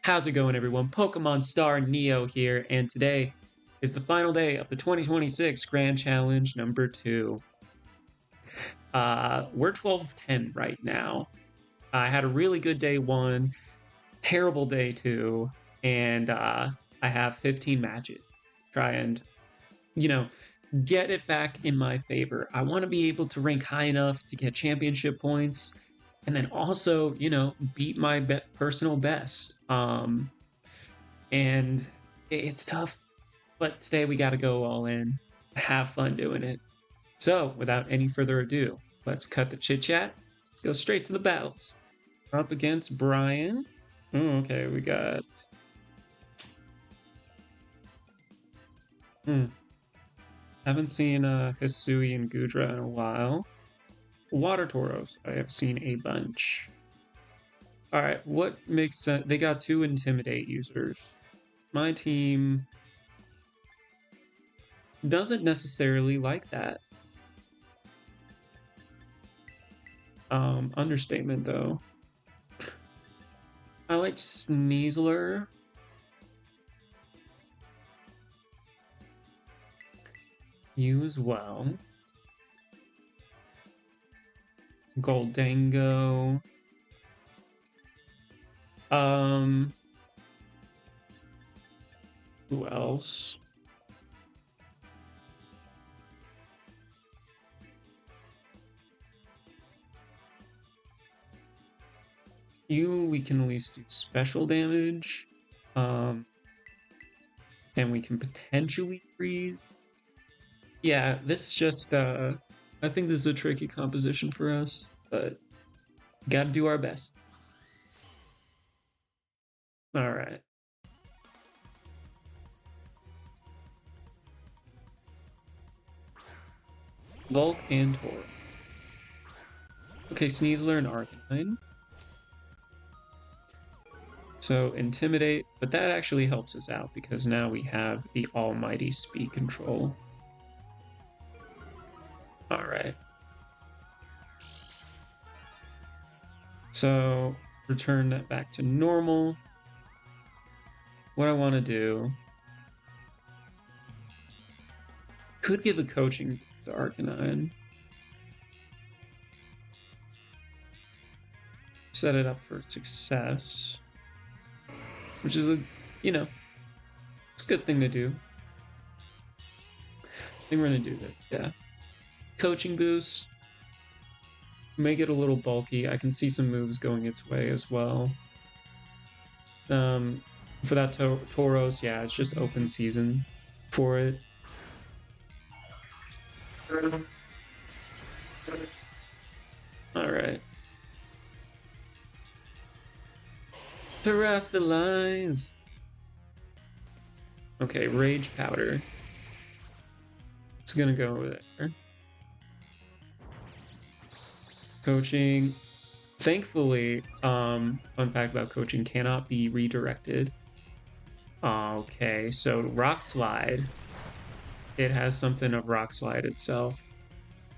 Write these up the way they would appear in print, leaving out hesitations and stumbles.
How's it going, everyone? Pokemon Star Neo here, and today is the final day of the 2026 Grand Challenge number 2. We're 12-10 right now. I had a really good day 1, terrible day 2, and I have 15 matches. Try and, get it back in my favor. I want to be able to rank high enough to get championship points, and then also, beat my personal best. And it's tough, but today we got to go all in, have fun doing it. So, without any further ado, let's cut the chit chat. Let's go straight to the battles. We're up against Brian. Oh, okay, we got. Haven't seen Hisui and Gudra in a while. Water Tauros, I have seen a bunch. Alright, what makes sense? They got 2 Intimidate users. My team doesn't necessarily like that. Understatement though. I like Sneasler. You as well. Goldango. Who else? We can at least do special damage. And we can potentially freeze. Yeah, this just I think this is a tricky composition for us, but gotta do our best. Alright. Volk and Tor. Okay, Sneasler and Arcanine. So Intimidate, but that actually helps us out because now we have the almighty speed control. Alright. So return that back to normal. What I want to do... Could give a coaching to Arcanine. Set it up for success. Which is it's a good thing to do. I think we're gonna do that, yeah. Coaching boost. Make it a little bulky. I can see some moves going its way as well. For that Tauros, yeah, it's just open season for it. Alright. Terrestrialize! Okay, Rage Powder. It's gonna go over there. Coaching. Thankfully, fun fact about coaching, cannot be redirected. Okay, so Rock Slide. It has something of Rock Slide itself.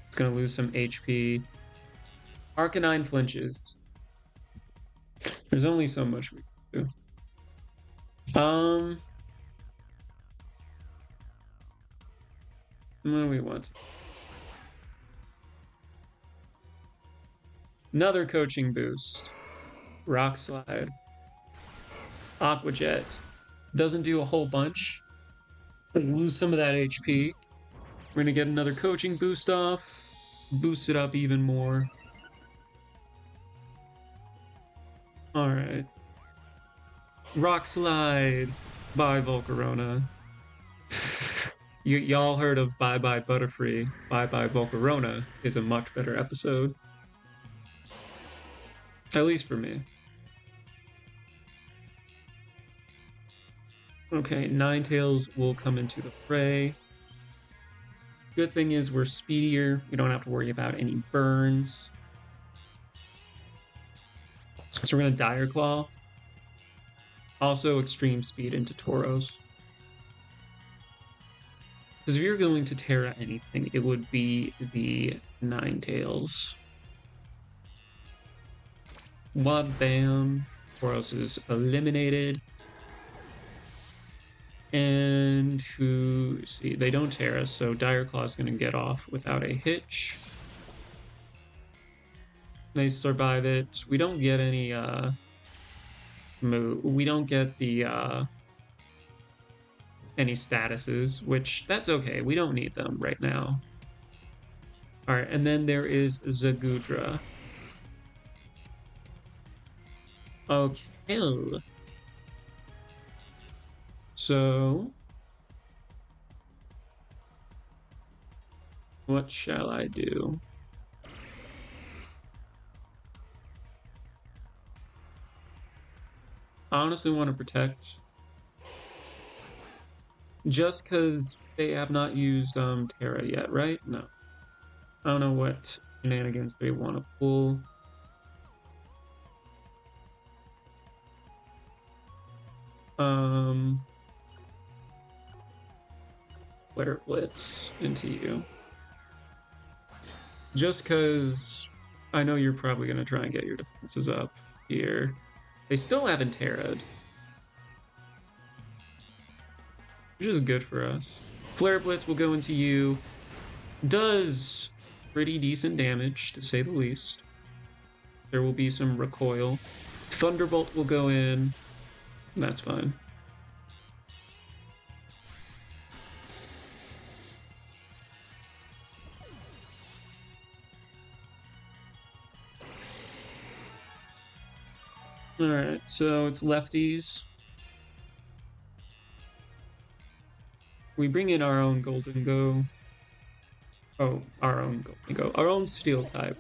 It's gonna lose some HP. Arcanine flinches. There's only so much we can do. What do we want? Another coaching boost. Rock Slide. Aqua Jet. Doesn't do a whole bunch. Lose some of that HP. We're gonna get another coaching boost off. Boost it up even more. Alright. Rock Slide. Bye, Volcarona. Y'all heard of Bye Bye Butterfree. Bye Bye Volcarona is a much better episode. At least for me. Okay, Ninetales will come into the fray. Good thing is we're speedier. We don't have to worry about any burns. So we're going to Dire Claw. Also extreme speed into Tauros. Because if you're going to Terra anything, it would be the Ninetales. Wabam. Boros is eliminated. And who, see, they don't tear us, so Dire Claw is going to get off without a hitch. They survive it. We don't get any move. We don't get the any statuses, which that's okay. We don't need them right now. All right, and then there is Zagudra. Okay. So, what shall I do? I honestly want to protect. Just because they have not used Terra yet, right? No. I don't know what shenanigans they want to pull. Flare Blitz into you. Just because I know you're probably going to try and get your defenses up here. They still haven't Terra'd, which is good for us. Flare Blitz will go into you. Does pretty decent damage, to say the least. There will be some recoil. Thunderbolt will go in. That's fine. Alright, so it's lefties. We bring in our own Golden Go. Oh, our own Golden Go. Our own Steel type.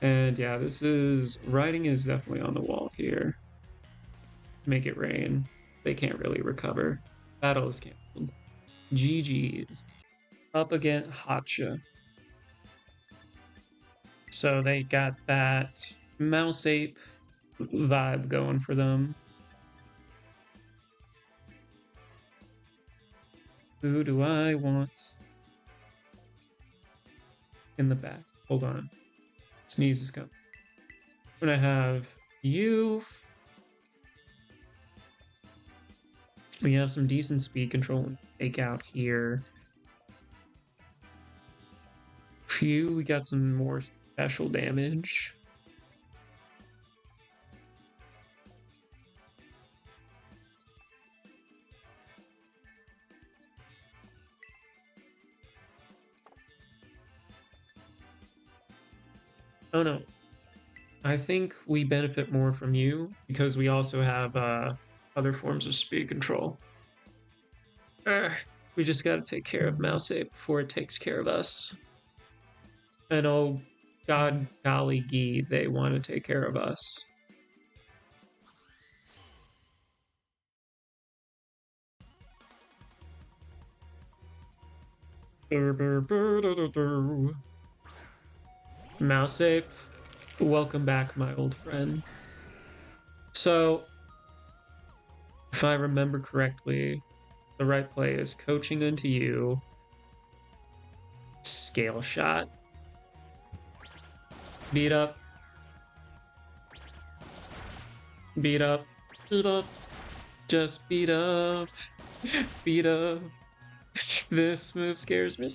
And yeah, this is... Writing is definitely on the wall here. Make it rain. They can't really recover. Battle is canceled. GG's. Up against Hacha. So they got that Mouse Ape vibe going for them. Who do I want in the back? Hold on. Sneeze is coming. I'm gonna have you. We have some decent speed control and take out here. Phew, we got some more special damage. Oh no. I think we benefit more from you because we also have other forms of speed control. We just gotta take care of Mouse Ape before it takes care of us. And oh, God, golly gee, they want to take care of us. Mouse Ape, welcome back, my old friend. So, if I remember correctly, the right play is coaching into you, scale shot, beat up, beat up, beat up, just beat up, beat up. This move scares me.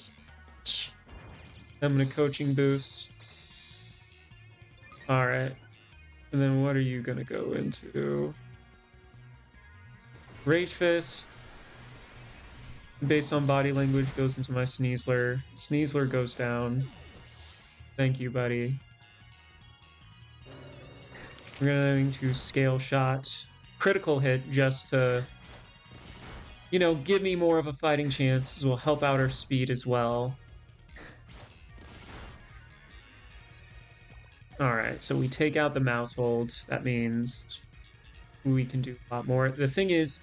I'm gonna coaching boost. Alright. And then what are you gonna go into? Rage Fist. Based on body language, goes into my Sneasler. Sneasler goes down. Thank you, buddy. We're going to scale shot. Critical hit just to, you know, give me more of a fighting chance. This will help out our speed as well. Alright, so we take out the mouse hold. That means we can do a lot more. The thing is,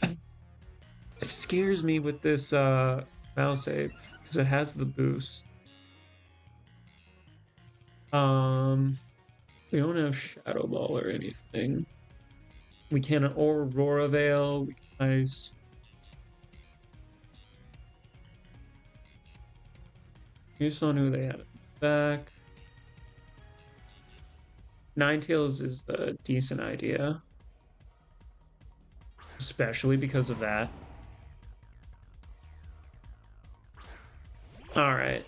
it scares me with this mouse ape because it has the boost. We don't have Shadow Ball or anything. We can't Aurora Veil. We can Ice. Based on who they had back. Ninetales is a decent idea, especially because of that. All right.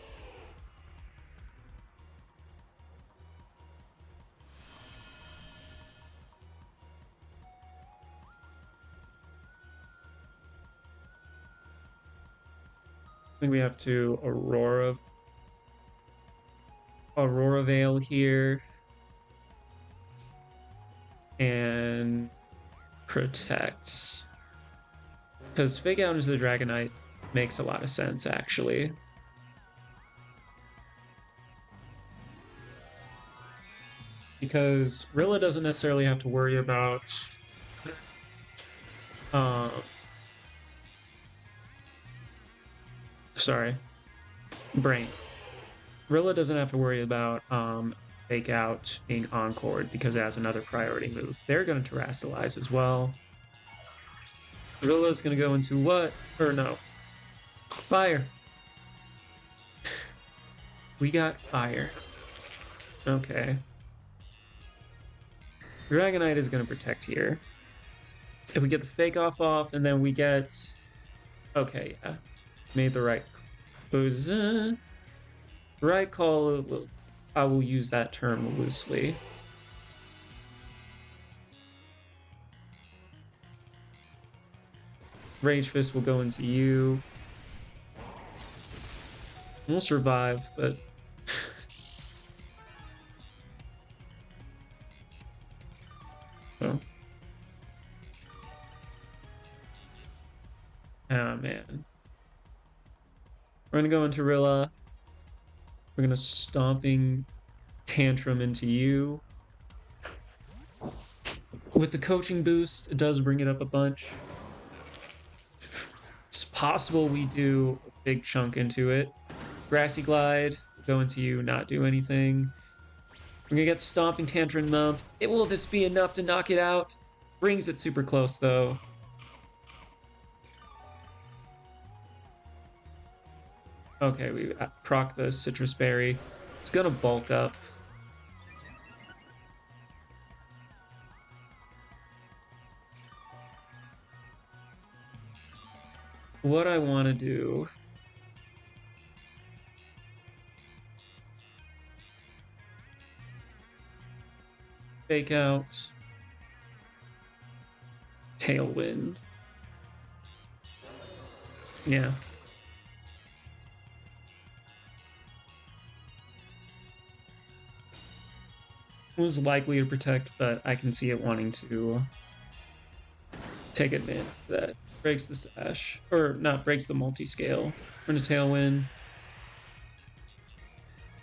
I think we have to Aurora Veil here and protects. Because Fake Out into the Dragonite makes a lot of sense, actually. Because Rilla doesn't necessarily have to worry about sorry, brain. Rilla doesn't have to worry about Fake Out being Encored because it has another priority move. They're going to Terrasilize as well. Rilla's going to go into what? Or no. Fire. We got fire. Okay. Dragonite is going to protect here. If we get the Fake off, and then we get... Okay, yeah. Made the right... Right call... I will use that term loosely. Rage Fist will go into you. We'll survive, but... oh. Oh, man. We're going to go into Rilla. We're going to Stomping Tantrum into you. With the coaching boost, it does bring it up a bunch. It's possible we do a big chunk into it. Grassy Glide, go into you, not do anything. We're gonna get Stomping Tantrum up. Will this be enough to knock it out? Brings it super close though. Okay, we proc the Citrus Berry. It's gonna bulk up. What I want to do... Fake Out. Tailwind. Yeah. Was likely to protect, but I can see it wanting to take advantage of that. Breaks the Sash. Or not breaks the multi-scale. Run a Tailwind.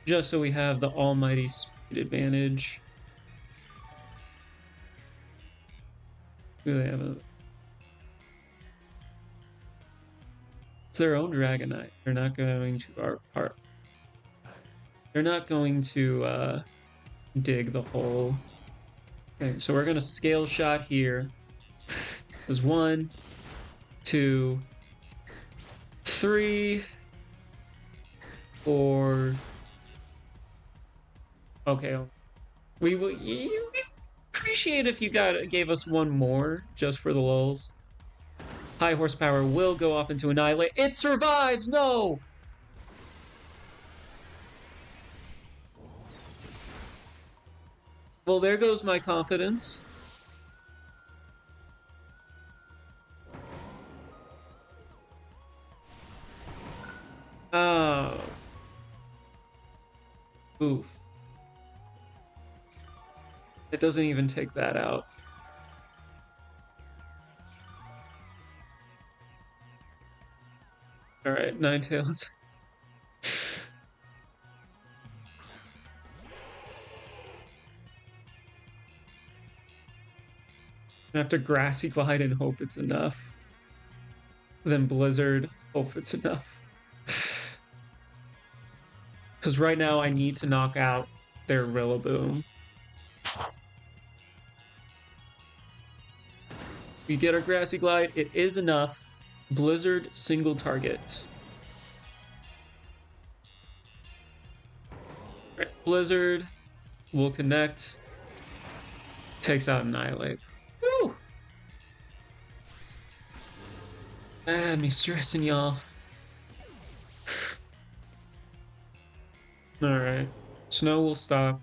Just so we have the almighty speed advantage. Do they have a... It's their own Dragonite. They're not going to they're not going to dig the hole. Okay, so we're gonna Scale Shot here. There's 1, 2, 3, 4. Okay, we will. You appreciate if you gave us one more just for the lulz. High Horsepower will go off into Annihilate. It survives. No. Well, there goes my confidence. Oh. Oof. It doesn't even take that out. All right, Ninetales. I have to Grassy Glide and hope it's enough. Then Blizzard, hope it's enough. Because right now I need to knock out their Rillaboom. We get our Grassy Glide, it is enough. Blizzard, single target. Right, Blizzard will connect. Takes out Annihilate. Woo! Ah, me stressing, y'all. Alright. Snow will stop.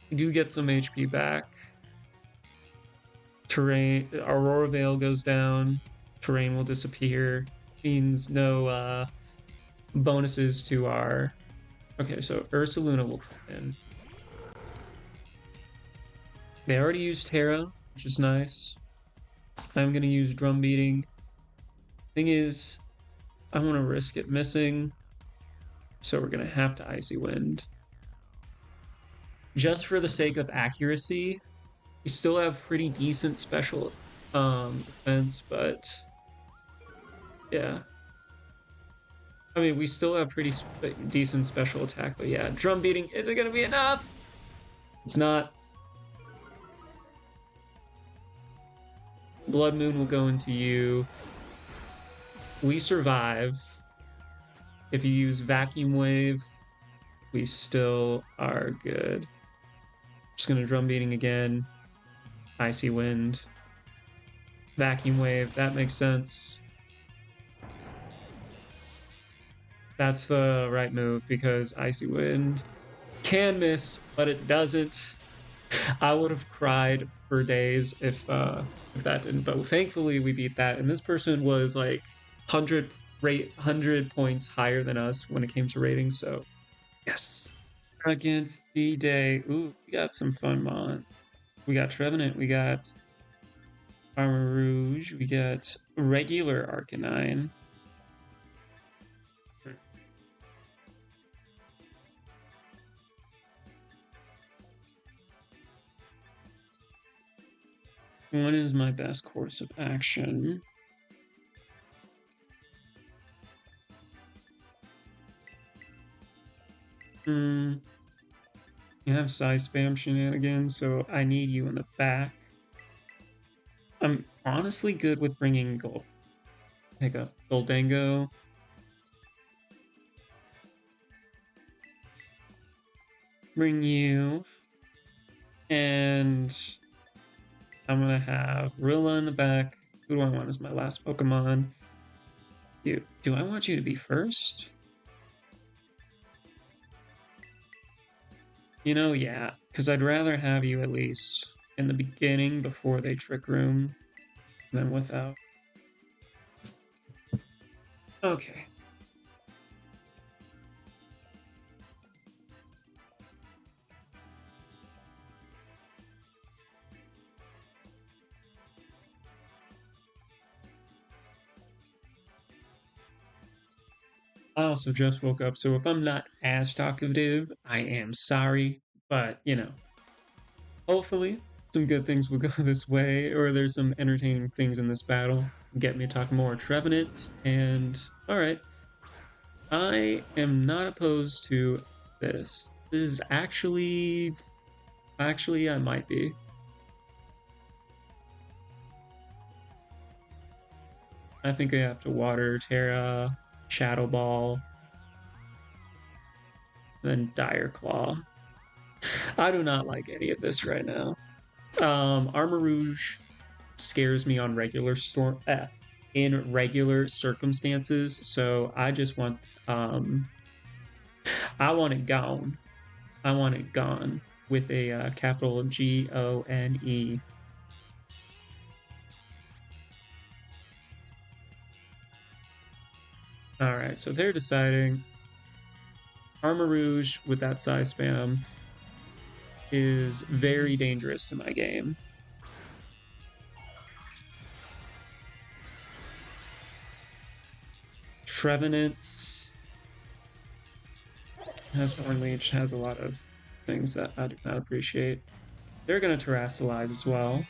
We do get some HP back. Terrain, Aurora Veil goes down. Terrain will disappear. Means no bonuses to our... Okay, so Ursaluna will come in. They already used Terra, which is nice. I'm gonna use Drum Beating. Thing is, I want to risk it missing, so we're gonna have to Icy Wind. Just for the sake of accuracy, we still have pretty decent special defense, but yeah. I mean, we still have pretty decent special attack, but yeah, Drum Beating isn't gonna be enough. It's not. Blood Moon will go into you. We survive. If you use Vacuum Wave, we still are good. Just gonna Drum Beating again. Icy Wind. Vacuum Wave, that makes sense. That's the right move because Icy Wind can miss, but it doesn't. I would have cried for days if that didn't. But thankfully we beat that. And this person was like 100 points higher than us when it came to ratings. So yes. Against D-Day. Ooh, we got some fun mon. We got Trevenant, we got Armor Rouge, we got regular Arcanine. What is my best course of action? You have size spam shenanigans, so I need you in the back. I'm honestly good with bringing Gold. Pick up Goldango. Bring you. And I'm gonna have Rilla in the back. Who do I want as my last Pokemon? You. Do I want you to be first? You know, yeah, because I'd rather have you at least in the beginning before they Trick Room than without. Okay. I also just woke up, so if I'm not as talkative, I am sorry. But, you know, hopefully some good things will go this way, or there's some entertaining things in this battle. Get me to talk more Trevenant, and alright. I am not opposed to this. This is actually I might be. I think I have to Water, Terra, Shadow Ball, then Dire Claw. I do not like any of this right now. Armor Rouge scares me on in regular circumstances, so I just want I want it gone. I want it gone with a capital Gone. All right, so they're deciding. Armor Rouge with that size spam is very dangerous to my game. Trevenant has Horn Leech, has a lot of things that I do not appreciate. They're gonna Terrasilize as well.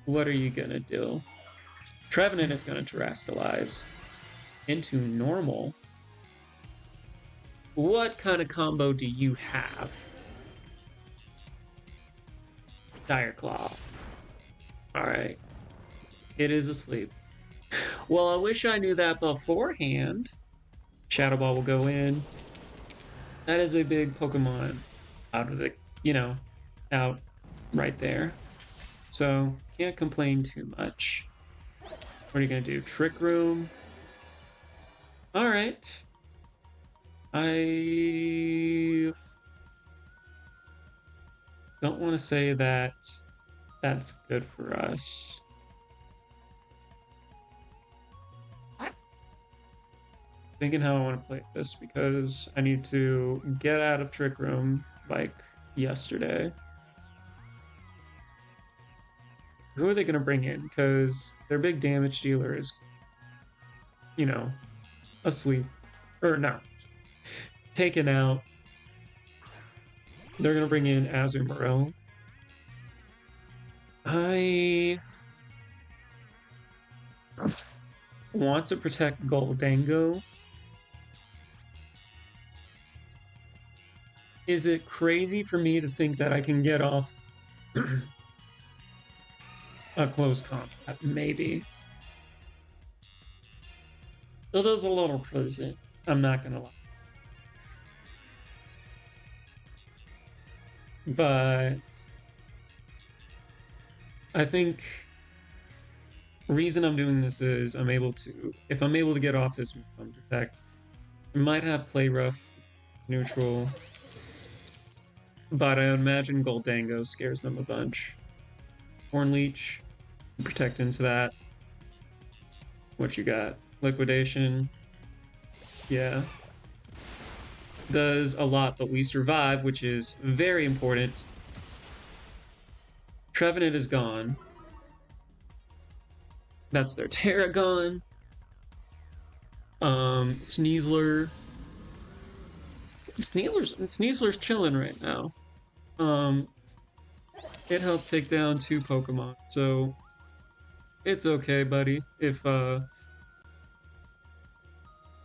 What are you gonna do? Trevenant is gonna Terrasilize into normal. What kind of combo do you have? Dire Claw. Alright. It is asleep. Well, I wish I knew that beforehand. Shadow Ball will go in. That is a big Pokemon out of the you know, out right there. So can't complain too much. What are you gonna do? Trick Room? Alright. I don't want to say that that's good for us. Thinking how I want to play this because I need to get out of Trick Room like yesterday. Who are they going to bring in? Because their big damage dealer is, you know, asleep. Or no, taken out. They're going to bring in Azumarill. I want to protect Goldango. Is it crazy for me to think that I can get off a close combat? Maybe. It is a little present. I'm not gonna lie. But I think reason I'm doing this is if I'm able to get off this protect, I might have play rough, neutral, but I imagine Goldango scares them a bunch. Hornleech, protect into that. What you got? Liquidation. Yeah. Does a lot, but we survive, which is very important. Trevenant is gone. That's their Terragon. Sneasler. Sneasler's chilling right now. It helped take down 2 Pokemon, so it's okay, buddy. If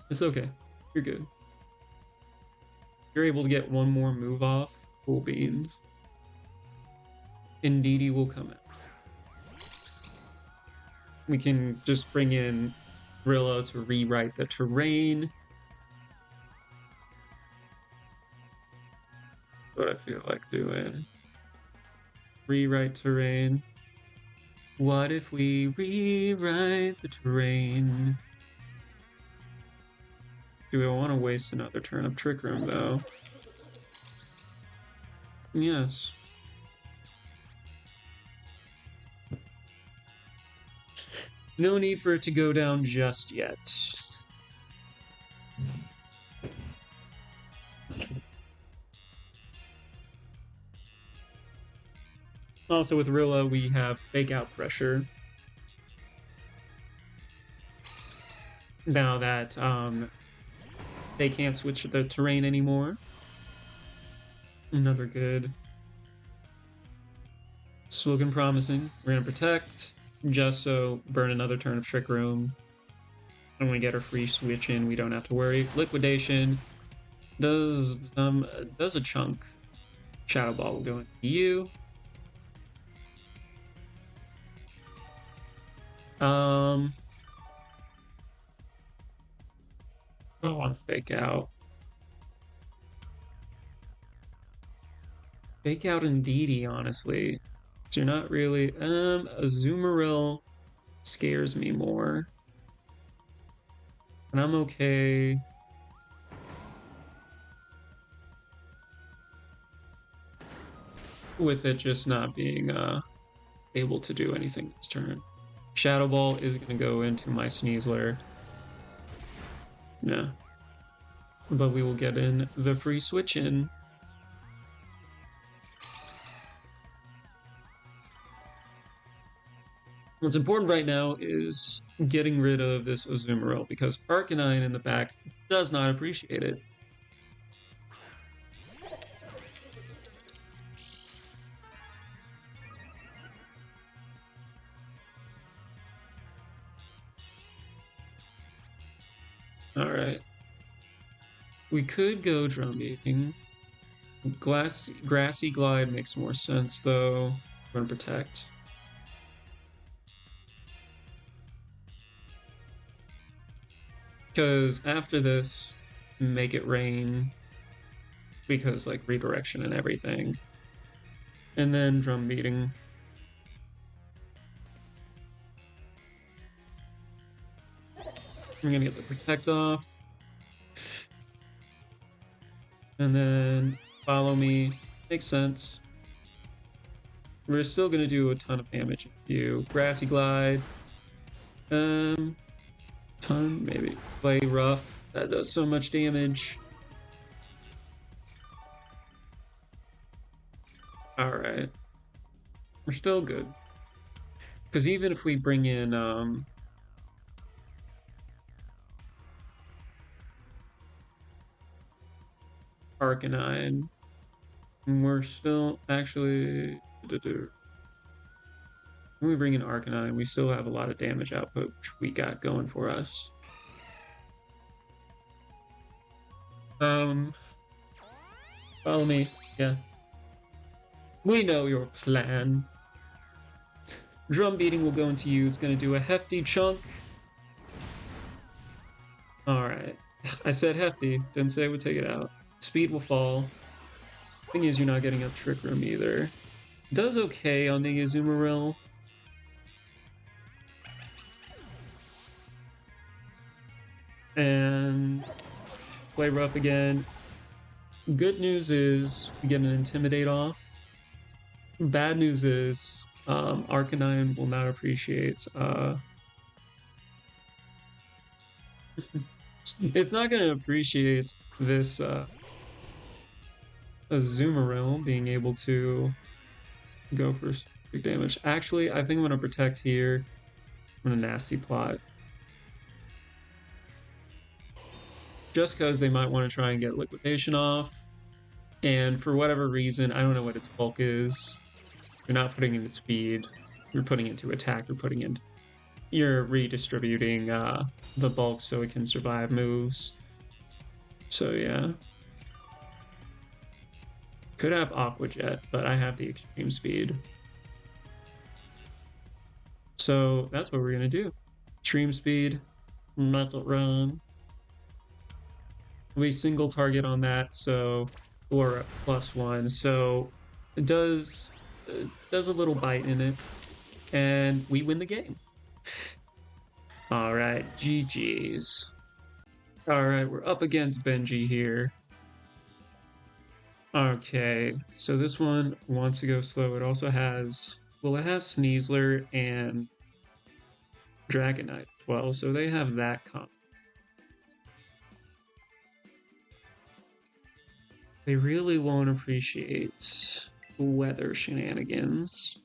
it's okay. You're good. You're able to get 1 more move off. Cool beans. Indeedee will come out. We can just bring in Rilla to rewrite the terrain. What I feel like doing. Rewrite terrain. What if we rewrite the terrain? Do we want to waste another turn of Trick Room, though? Yes. No need for it to go down just yet. Also, with Rilla, we have Fake Out Pressure. Now that they can't switch the terrain anymore. Another good. It's looking promising. We're gonna protect, just so burn another turn of Trick Room. And we get our free switch in, we don't have to worry. Liquidation does a chunk. Shadow Ball will go into you. I don't want to Fake Out. Fake Out Indeedee, honestly. So you're not really... Azumarill scares me more. And I'm okay... with it just not being able to do anything this turn. Shadow Ball is going to go into my Sneasler. Yeah. But we will get in the free switch in. What's important right now is getting rid of this Azumarill because Arcanine in the back does not appreciate it. Alright. We could go Drum Beating. Grassy Glide makes more sense though. We're gonna protect. Because after this, make it rain. Because like redirection and everything. And then drum beating. I'm gonna get the protect off. And then follow me. Makes sense. We're still gonna do a ton of damage if you grassy glide. Ton, maybe. Play rough. That does so much damage. Alright. We're still good. Because even if we bring in Arcanine, we're still actually when we bring in Arcanine, we still have a lot of damage output which we got going for us. Follow me. Yeah. We know your plan. Drum beating will go into you. It's gonna do a hefty chunk. Alright. I said hefty, didn't say it would take it out. Speed will fall. Thing is, you're not getting a Trick Room either. Does okay on the Azumarill. And play rough again. Good news is we get an Intimidate off. Bad news is Arcanine will not appreciate it's not going to appreciate this Azumarill being able to go for big damage. Actually, I think I'm going to protect here. I'm going to nasty plot. Just because they might want to try and get liquidation off. And for whatever reason, I don't know what its bulk is. You're not putting in speed. You're putting into attack. You're redistributing the bulk so it can survive moves. So yeah. Could have Aqua Jet, but I have the extreme speed. So that's what we're gonna do. Extreme speed, Metal Run. We single target on that, so or +1. So it does a little bite in it, and we win the game. All right, GG's. All right, we're up against Benji here. Okay, so this one wants to go slow. It also has, well, it has Sneasler and Dragonite as well, so they have that comp. They really won't appreciate weather shenanigans.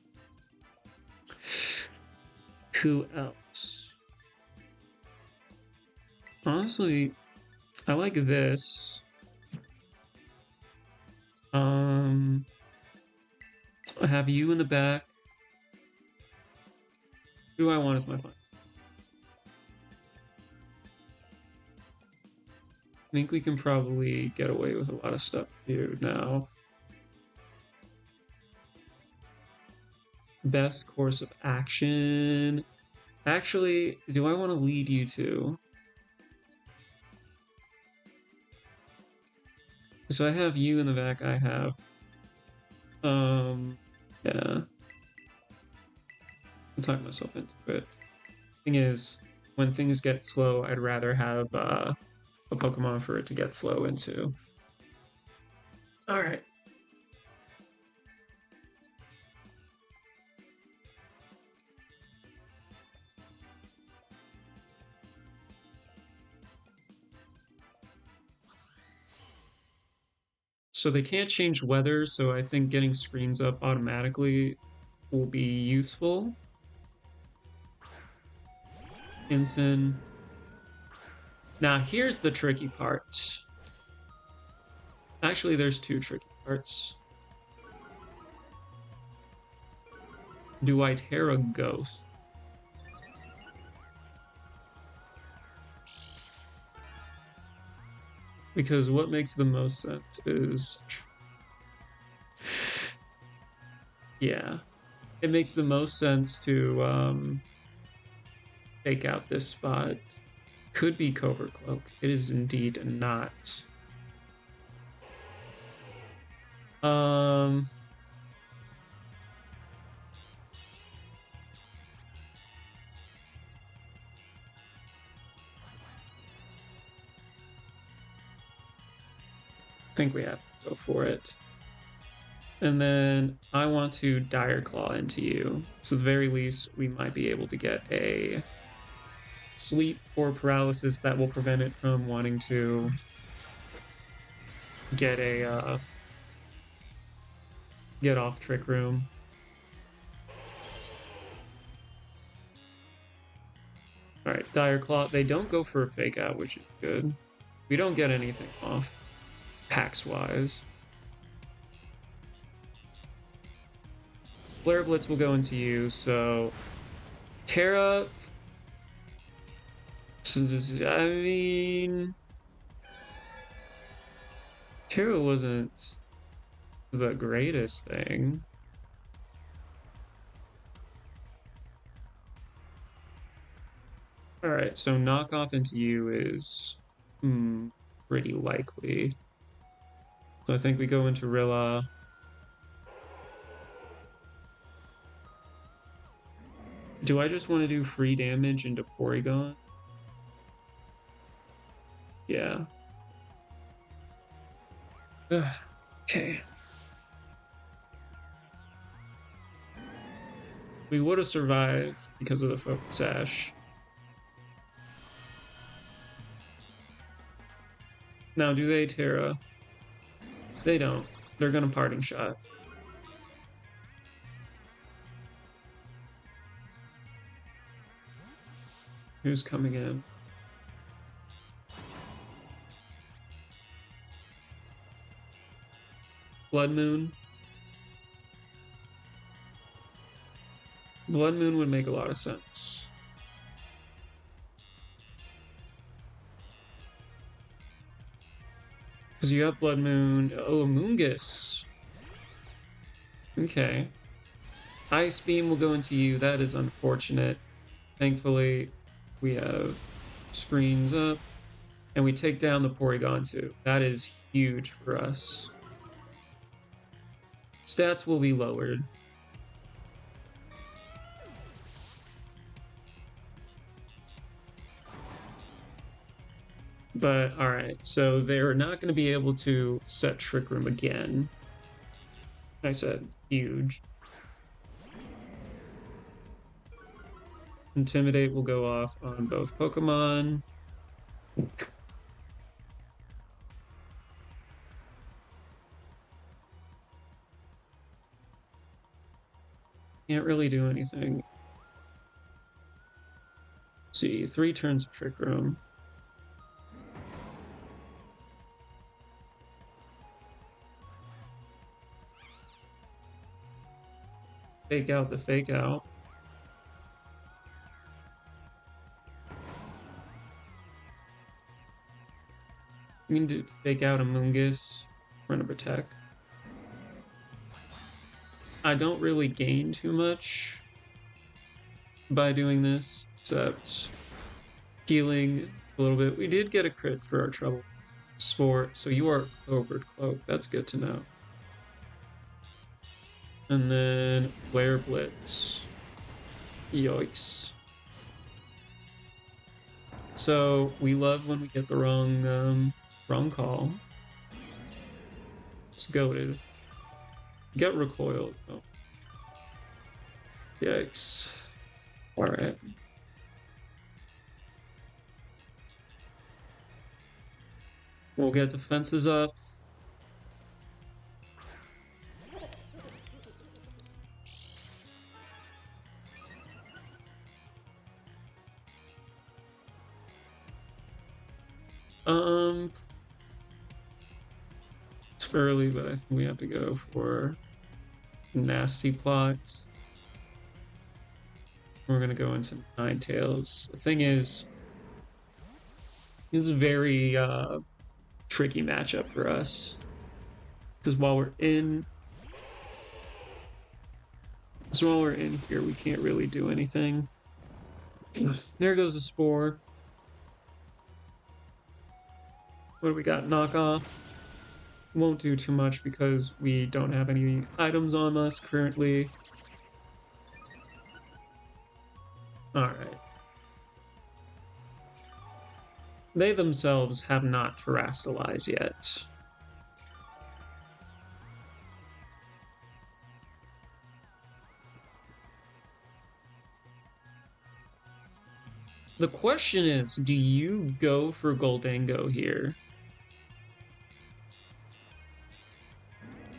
Who else? Honestly, I like this. I have you in the back. Who I want as my fun. I think we can probably get away with a lot of stuff here now. Best course of action. Actually, do I want to lead you to? So I have you in the back, I have yeah. I'm talking myself into it. Thing is, when things get slow, I'd rather have a Pokemon for it to get slow into. Alright. So they can't change weather, so I think getting screens up automatically will be useful. Ensign. Now here's the tricky part. Actually, there's two tricky parts. Do I Terra Ghost? Because what makes the most sense is... yeah. It makes the most sense to take out this spot. Could be Covert Cloak. It is indeed not. think we have to go for it. And then I want to Dire Claw into you. So at the very least, we might be able to get a sleep or paralysis that will prevent it from wanting to get a get off Trick Room. All right, Dire Claw. They don't go for a Fake Out, which is good. We don't get anything off packs-wise. Flare Blitz will go into you, so Terra. I mean, Terra wasn't the greatest thing. All right, so knockoff into you is pretty likely. So I think we go into Rilla. Do I just want to do free damage into Porygon? Yeah. Okay. We would have survived because of the Focus Sash. Now, do they Terra? They don't. They're gonna Parting Shot. Who's coming in? Blood Moon. Blood Moon would make a lot of sense. Because you have Blood Moon. Oh, Moongus. Okay. Ice Beam will go into you. That is unfortunate. Thankfully, we have screens up. And we take down the Porygon too. That is huge for us. Stats will be lowered. But alright, so they're not going to be able to set Trick Room again. I said huge. Intimidate will go off on both Pokemon. Can't really do anything. See, 3 turns of Trick Room. Fake out the Fake Out. You can do Fake Out a Moongus. Run a Protect. I don't really gain too much by doing this, except healing a little bit. We did get a crit for our Trouble Sport, so you are Clovered Cloak. That's good to know. And then Flare Blitz. Yikes. So we love when we get the wrong call. It's goated. Get recoiled. Oh. Yikes. Alright. We'll get defenses up. It's early, but I think we have to go for nasty plots. We're gonna go into Ninetales. The thing is, it's a very tricky matchup for us. Because while we're in here, we can't really do anything. There goes a Spore. What do we got? Knockoff. Won't do too much because we don't have any items on us currently. Alright. They themselves have not terrestrialized yet. The question is, do you go for Goldango here?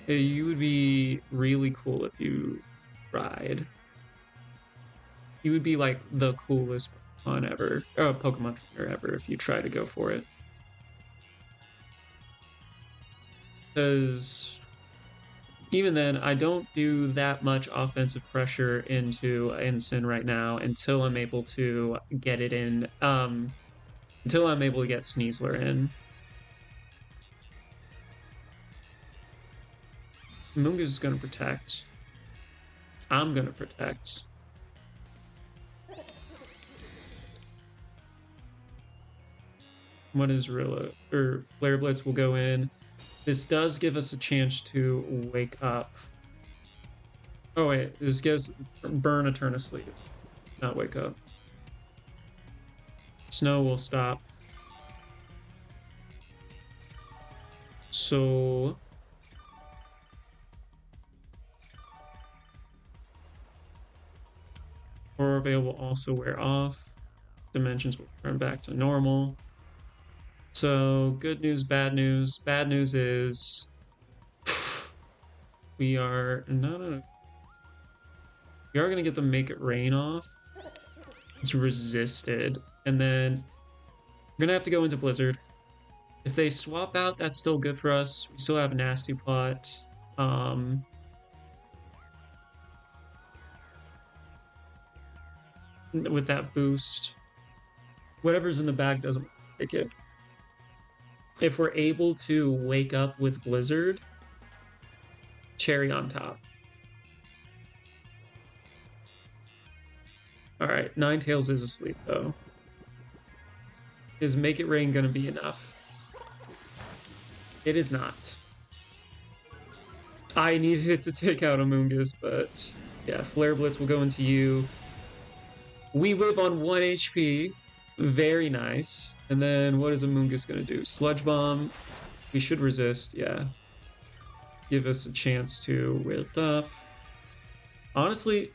You would be really cool if you tried. You would be like the coolest Pokemon ever, or Pokemon trainer ever if you try to go for it. Because even then, I don't do that much offensive pressure into Ensign right now until I'm able to get it in. Until I'm able to get Sneasler in. Moongus is gonna protect. I'm gonna protect. What is Rilla? Or Flare Blitz will go in. This does give us a chance to wake up. Oh wait, this gives burn a turn of sleep, not wake up. Snow will stop. So Aurora Veil will also wear off. Dimensions will turn back to normal. So good news, bad news. Bad news is we are we are gonna get the Make It Rain off. It's resisted, and then we're gonna have to go into Blizzard. If they swap out, that's still good for us. We still have a Nasty Plot. With that boost, whatever's in the bag doesn't take it. If we're able to wake up with Blizzard, cherry on top. All right, Ninetales is asleep though. Is Make It Rain gonna be enough? It is not. I needed it to take out Amoonguss, but yeah, Flare Blitz will go into you. We live on 1 HP. Very nice. And then what is Amoonguss gonna do? Sludge Bomb. We should resist, yeah. Give us a chance to wilt up. Honestly,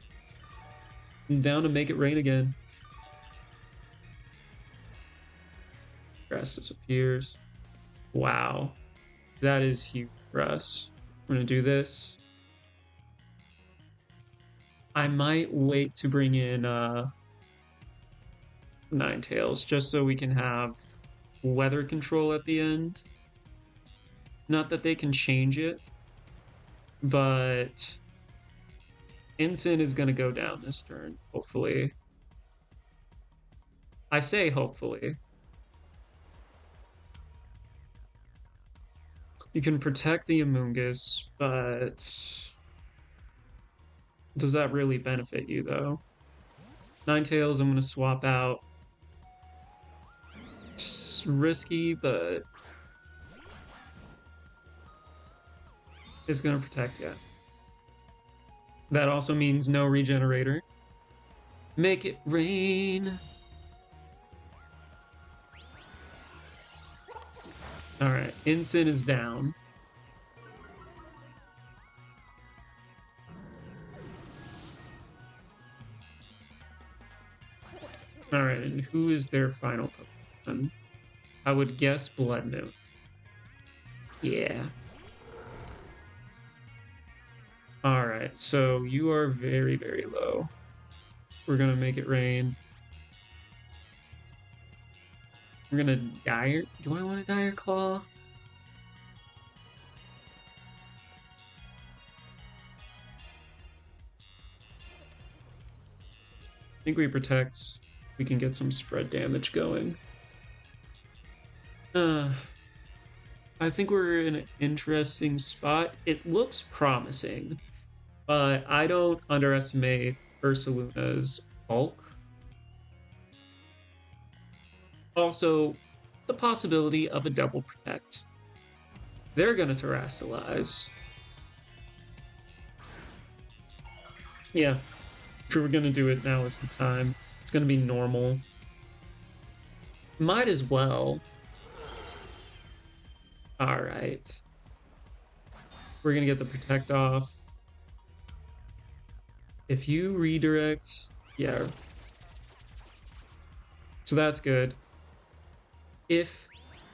I'm down to Make It Rain again. Grass disappears. Wow. That is huge for us. We're gonna do this. I might wait to bring in Ninetales just so we can have weather control at the end. Not that they can change it, but Ensign is gonna go down this turn, hopefully. I say hopefully. You can protect the Amoonguss, but does that really benefit you though? Ninetales, I'm gonna swap out. It's risky, but it's gonna protect you. That also means no regenerator. Make it rain. All right, Ensign is down. All right, and who is their final Pokemon? I would guess Blood Moon. Yeah. All right, so you are very, very low. We're gonna make it rain. We're gonna Dire. Do I want a Dire Claw? I think we protect. We can get some spread damage going. I think we're in an interesting spot. It looks promising, but I don't underestimate Ursaluna's bulk. Also, the possibility of a double protect. They're gonna terrasilize. Yeah, if we're gonna do it, now is the time. It's gonna be normal. Might as well. All right. We're gonna get the protect off. If you redirect, yeah. So that's good. If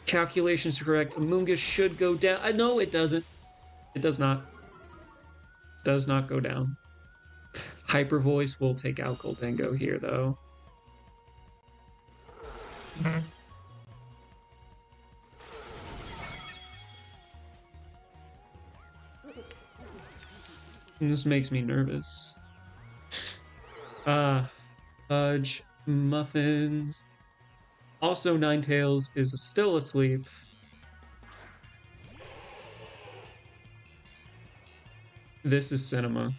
calculations are correct, Amoonguss should go down. No, it doesn't. It does not. It does not go down. Hyper Voice will take out Goldengo here, though. And this makes me nervous. Fudge, Muffins. Also, Ninetales is still asleep. This is Cinema.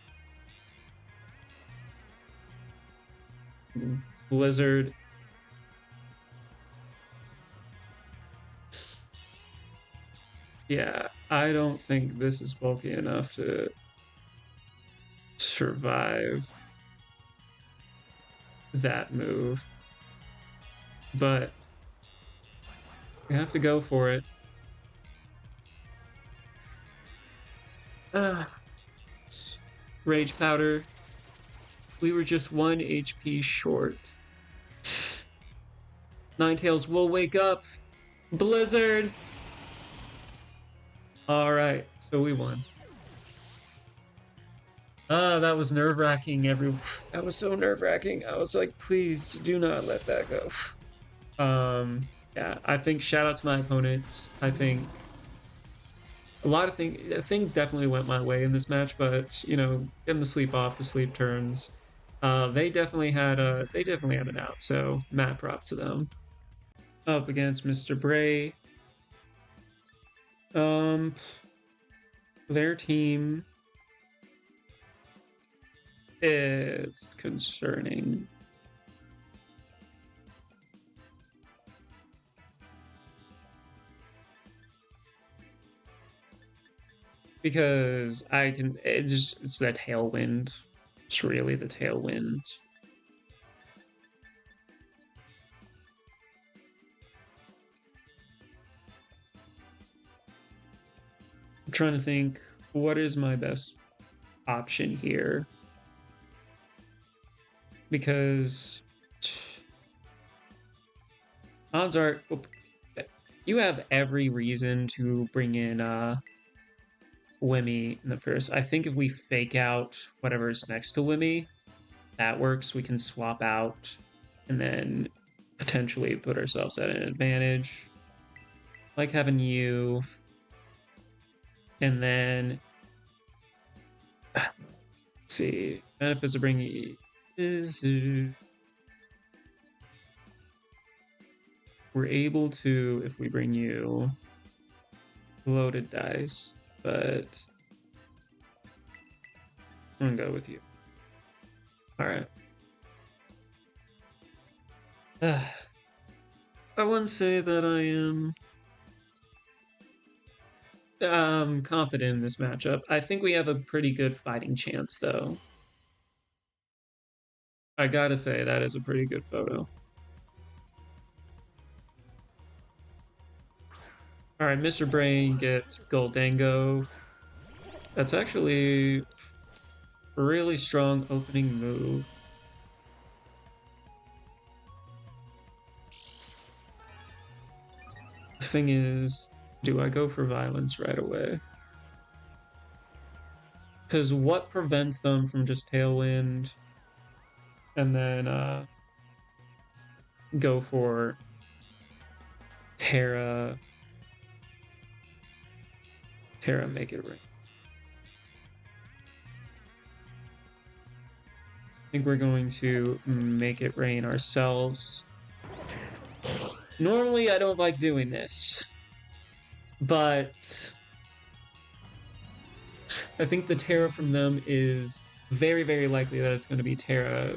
Blizzard. Yeah, I don't think this is bulky enough to survive that move. But we have to go for it. Rage Powder. We were just 1 HP short. Ninetales will wake up. Blizzard! Alright, so we won. That was nerve-wracking. That was so nerve-wracking. I was like, please do not let that go. Yeah, I think shout out to my opponent. I think a lot of things definitely went my way in this match, but you know, getting the sleep off, the sleep turns. They definitely had an out, so mad props to them. Up against Mr. Bray. Their team is concerning. Because it's the tailwind. It's really the tailwind. I'm trying to think, what is my best option here? Because odds are you have every reason to bring in Wimmy in the first. I think if we fake out whatever's next to Wimmy, that works. We can swap out and then potentially put ourselves at an advantage. Like having you, and then let's see, benefits of bringing is we're able to, if we bring you loaded dice, but I'm gonna go with you. All right. I wouldn't say that I am confident in this matchup. I think we have a pretty good fighting chance, though. I gotta say, that is a pretty good photo. Alright, Mr. Brain gets Goldango. That's actually a really strong opening move. The thing is, do I go for violence right away? Because what prevents them from just Tailwind and then go for Terra Make It Rain? I think we're going to Make It Rain ourselves. Normally, I don't like doing this, but I think the Terra from them is very, very likely that it's going to be Terra.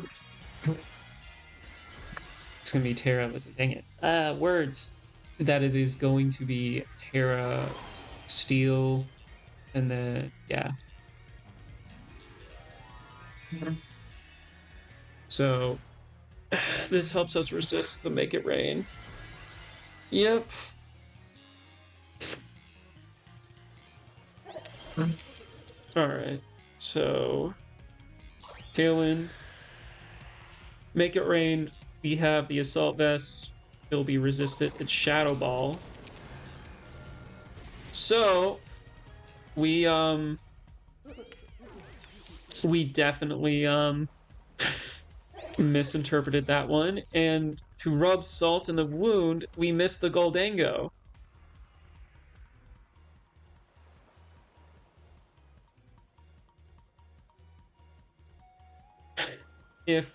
It's going to be Terra. Dang it. Words. That it is going to be Terra Steel, and then, yeah. So, this helps us resist the Make It Rain. Yep. Alright, so Tailwind, Make It Rain, We have the Assault Vest. It'll be resistant. It's Shadow Ball. So we definitely misinterpreted that one. And to rub salt in the wound, we missed the Goldango. If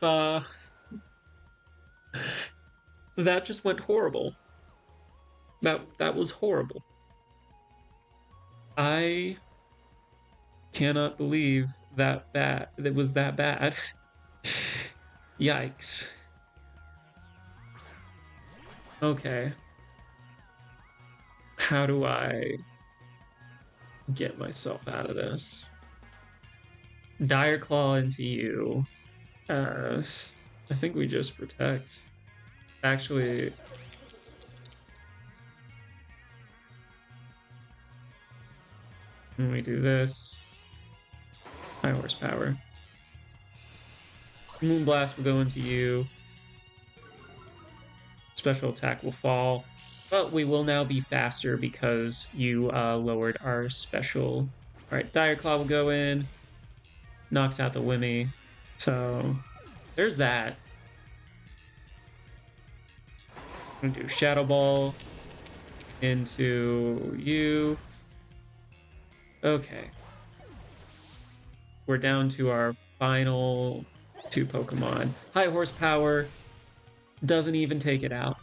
that just went horrible. That was horrible. I cannot believe that it was that bad. Yikes. Okay. How do I get myself out of this? Dire Claw into you. I think we just protect. Actually, when we do this, high horsepower. Moonblast will go into you. Special attack will fall. But we will now be faster because you lowered our special. Alright, Dire Claw will go in. Knocks out the Wimmy. So, there's that. I'm gonna do Shadow Ball into you. Okay. We're down to our final 2 Pokemon. High horsepower doesn't even take it out.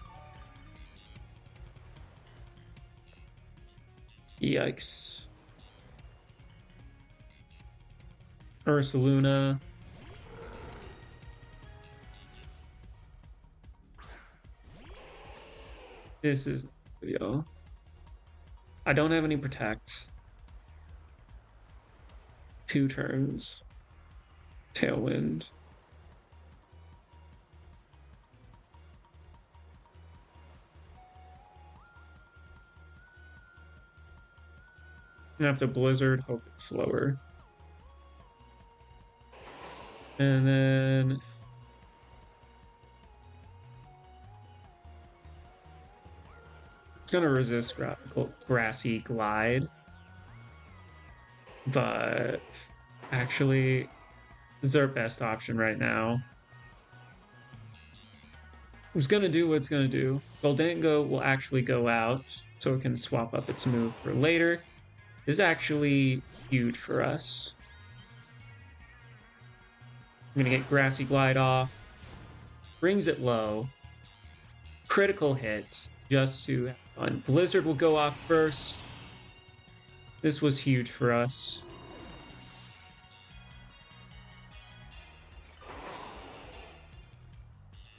Yikes. Ursaluna. This is video. I don't have any protect. 2 turns. Tailwind. I have to Blizzard, hope it's slower. And then it's gonna resist Grassy Glide. But actually, this is our best option right now. It's gonna do what it's gonna do. Goldango will actually go out, so it can swap up its move for later. This is actually huge for us. I'm gonna get Grassy Glide off. Brings it low. Critical hits just to have fun. Blizzard will go off first. This was huge for us.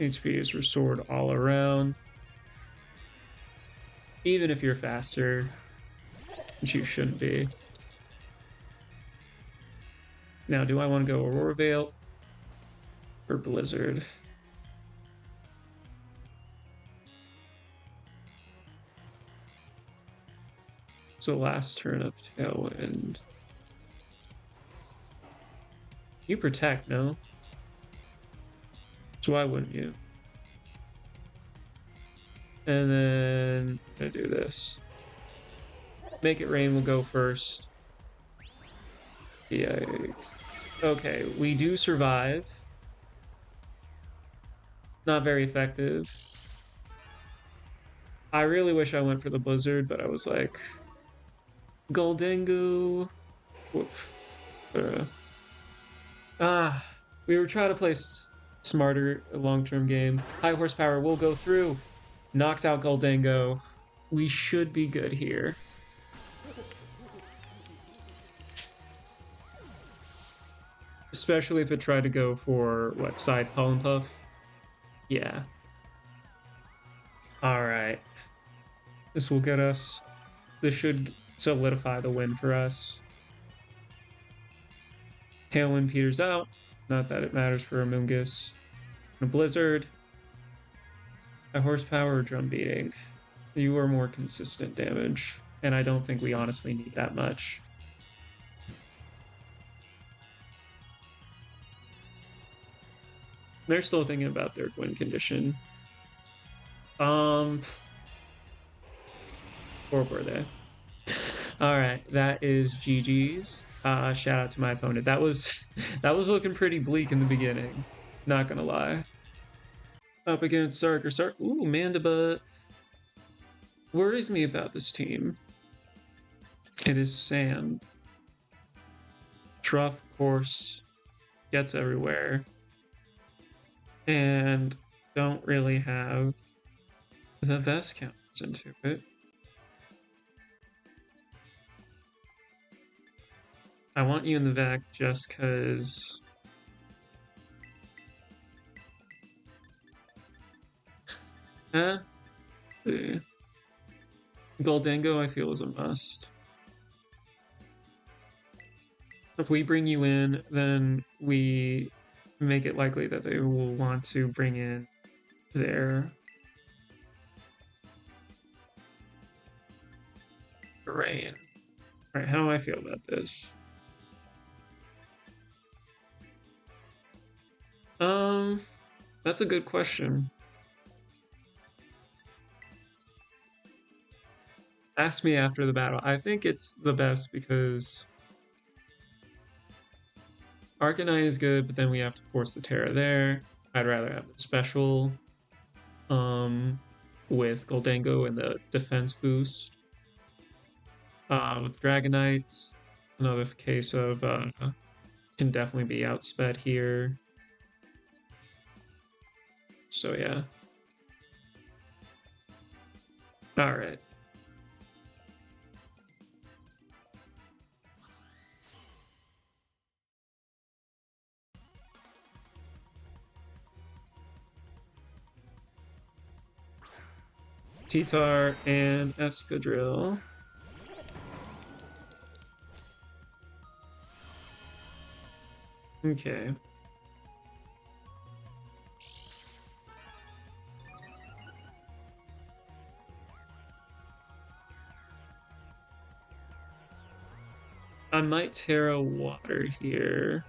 HP is restored all around. Even if you're faster, which you shouldn't be. Now, do I want to go Aurora Veil or Blizzard? So last turn of Tailwind. You protect, no? So why wouldn't you? And then I'm gonna do this. Make It Rain will go first. Yikes. Okay, we do survive. Not very effective. I really wish I went for the Blizzard, but I was like, Goldango. We were trying to play smarter long-term game. High horsepower will go through. Knocks out Goldango. We should be good here. Especially if it tried to go for, what, side Pollen Puff? Yeah. Alright. This will get us... This should solidify the win for us. Tailwind peters out. Not that it matters for Amoonguss. A Blizzard. A horsepower or drum beating. You are more consistent damage. And I don't think we honestly need that much. They're still thinking about their win condition. Or were they? All right, that is GG's. Shout out to my opponent. That was that was looking pretty bleak in the beginning. Not gonna lie. Up against Sark. Ooh, Mandiba worries me about this team. It is sand. Truff, course, gets everywhere. And don't really have the vest counters into it. I want you in the back just because. The Goldango, I feel, is a must. If we bring you in, then we make it likely that they will want to bring in their rain. All right, how do I feel about this? That's a good question. Ask me after the battle. I think it's the best because Arcanine is good, but then we have to force the Terra there. I'd rather have the special with Goldango and the defense boost. With Dragonite, another case of can definitely be outsped here. So yeah. All right. T-Tar and Escadrille. Okay. I might Terra Water here.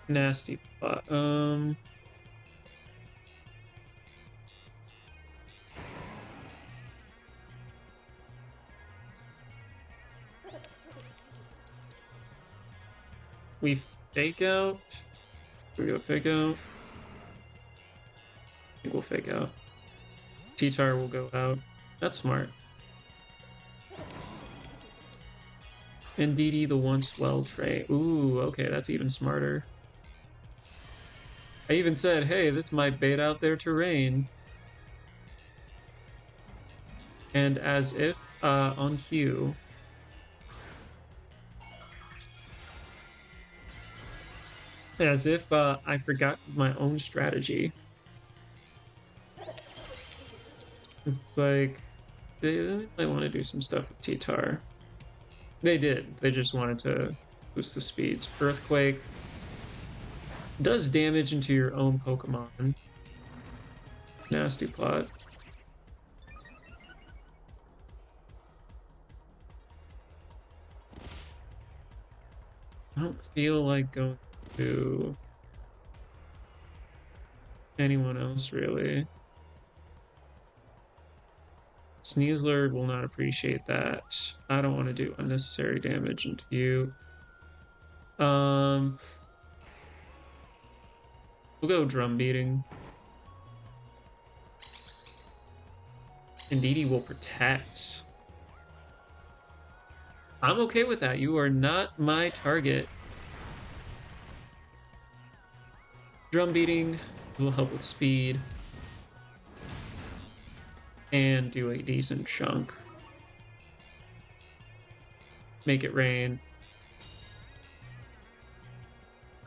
Nasty plot. We fake out. We go fake out. I think we'll fake out. T-Tar will go out. That's smart. And BD the once well tray. Ooh, okay, that's even smarter. I even said, hey, this might bait out their terrain. And as if on cue, as if I forgot my own strategy. It's like they might want to do some stuff with T-Tar. They did. They just wanted to boost the speeds. Earthquake does damage into your own Pokemon. Nasty plot. I don't feel like going to anyone else really. Sneasler will not appreciate that. I don't want to do unnecessary damage into you. We'll go drum beating. Indeedee will protect. I'm okay with that. You are not my target. Drum beating will help with speed. And do a decent chunk. Make it rain.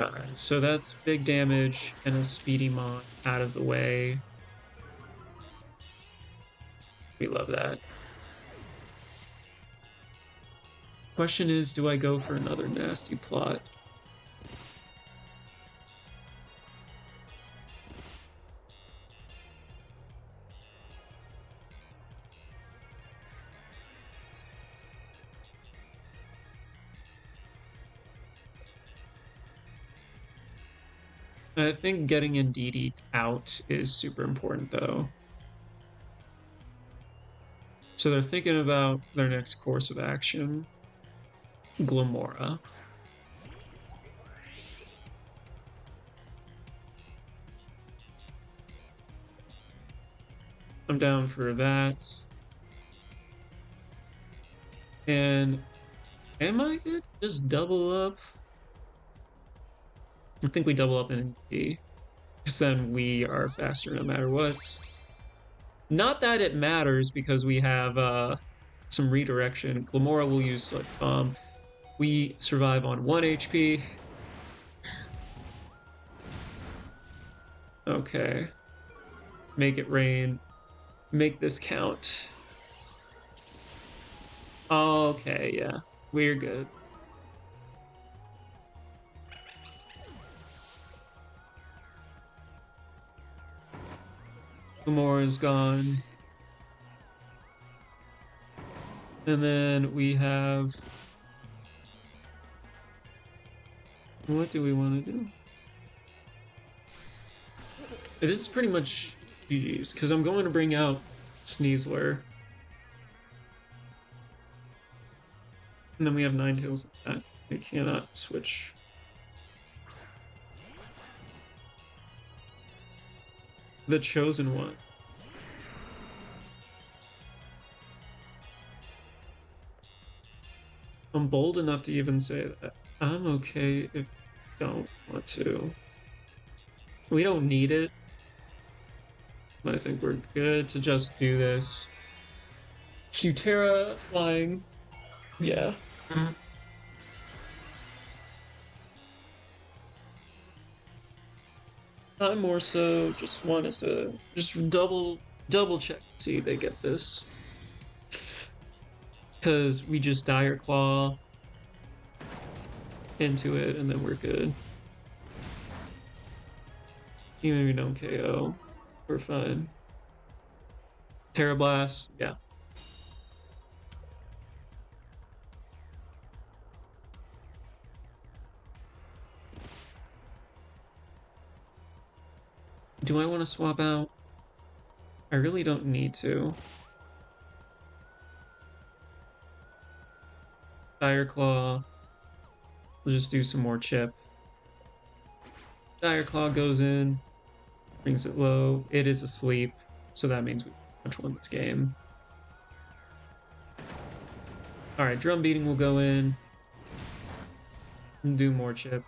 Alright, so that's big damage and a speedy mon out of the way. We love that. Question is, do I go for another nasty plot? I think getting Indeedee out is super important though. So they're thinking about their next course of action. Glamora. I'm down for that. And am I good? Just double up? I think we double up in D. Because then we are faster no matter what. Not that it matters because we have some redirection. Glamora will use Sludge Bomb. We survive on 1 HP. Okay. Make it rain. Make this count. Okay, yeah. We're good. Gamora is gone. And then we have... What do we want to do? This is pretty much GG's, because I'm going to bring out Sneasler. And then we have Ninetales attack. We cannot switch. The Chosen One. I'm bold enough to even say that I'm okay if you don't want to. We don't need it. But I think we're good to just do this. Futera flying. Yeah. I more so just wanted to just double check, see if they get this. Because we just Dire Claw into it and then we're good. Even if we don't KO, we're fine. Terra Blast, yeah. Do I want to swap out? I really don't need to. Dire Claw. We'll just do some more chip. Dire Claw goes in, brings it low. It is asleep, so that means we pretty much won this game. Alright, Drum Beating will go in. And do more chip.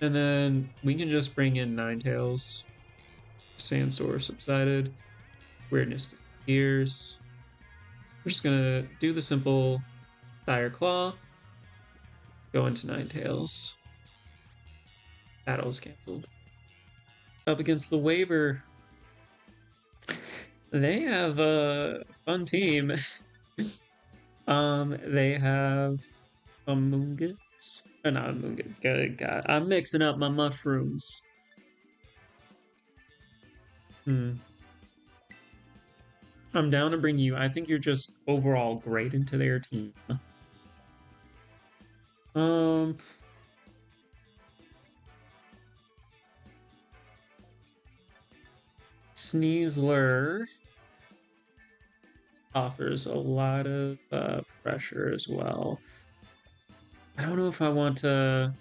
And then we can just bring in Ninetales. Sandstorm subsided. Weirdness disappears. We're just gonna do the simple Dire Claw. Go into Ninetales. Battle is cancelled. Up against the Waver. They have a fun team. They have Amoonguts. Or not Amoonguts. Good God. I'm mixing up my mushrooms. I'm down to bring you. I think you're just overall great into their team. Sneasler offers a lot of pressure as well. I don't know if I want to...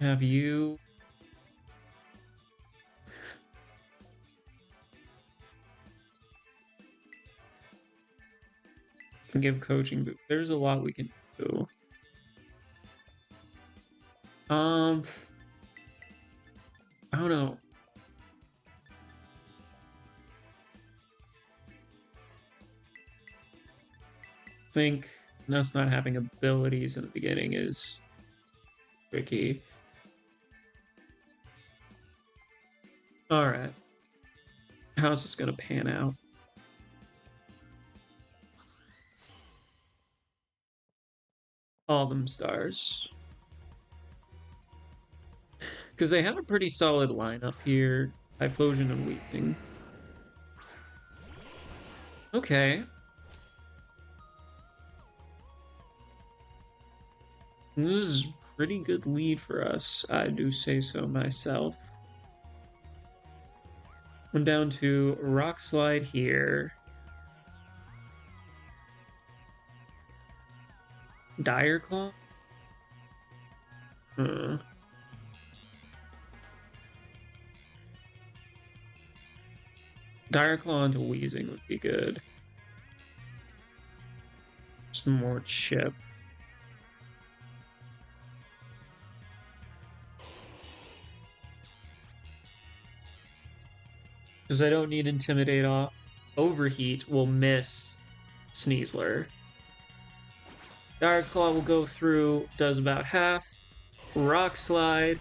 have you... give coaching, but there's a lot we can do. I don't know. I think us not having abilities in the beginning is tricky. Alright. How's this gonna pan out? All them stars. Because they have a pretty solid lineup here. Typhlosion and Weeping. Okay. This is a pretty good lead for us. I do say so myself. I'm down to Rock Slide here. Dire Claw? Dire Claw into Wheezing would be good. Some more chip. Because I don't need Intimidate off. Overheat will miss Sneasler. Dire Claw will go through, does about half. Rock Slide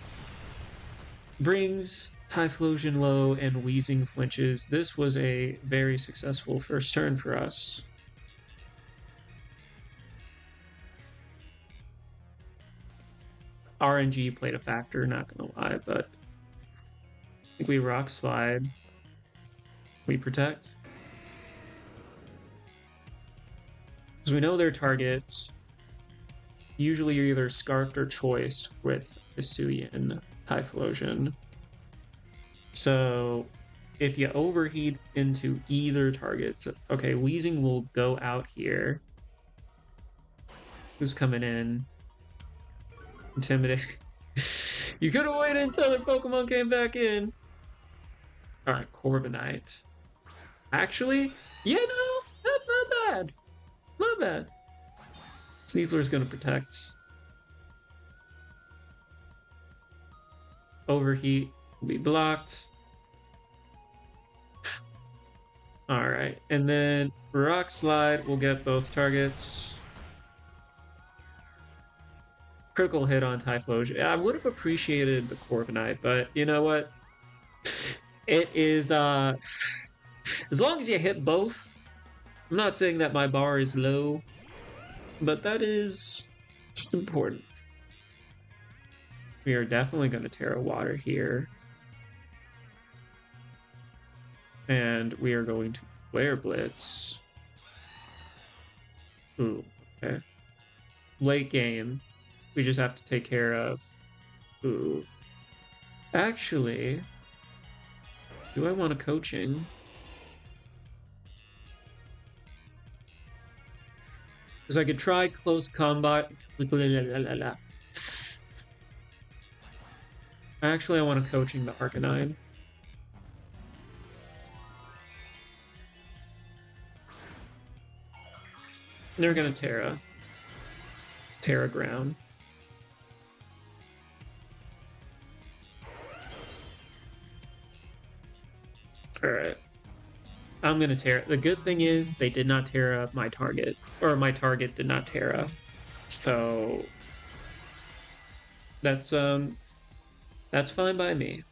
brings Typhlosion low and Wheezing flinches. This was a very successful first turn for us. RNG played a factor, not gonna lie, but I think we Rock Slide. We protect. Because we know their target usually you're either Scarfed or Choiced with Hisuian Typhlosion. So if you overheat into either targets, okay, Wheezing will go out here. Who's coming in? Intimidate. You could have waited until their Pokemon came back in. Alright, Corviknight. Actually, yeah, no, that's not bad. Not bad. Sneasler's gonna protect. Overheat will be blocked. Alright, and then Rock Slide will get both targets. Critical hit on Typhlosion. I would have appreciated the Corviknight, but you know what? It is, as long as you hit both, I'm not saying that my bar is low, but that is important. We are definitely going to Terra Water here. And we are going to Flare Blitz. Ooh, okay. Late game, we just have to take care of. Ooh. Actually, do I want a coaching? Because I could try close combat. Actually, I want a coaching the Arcanine. They're gonna Terra Ground. Alright. I'm gonna Terra. The good thing is they did not Terra my target. Or my target did not Terra. So that's fine by me.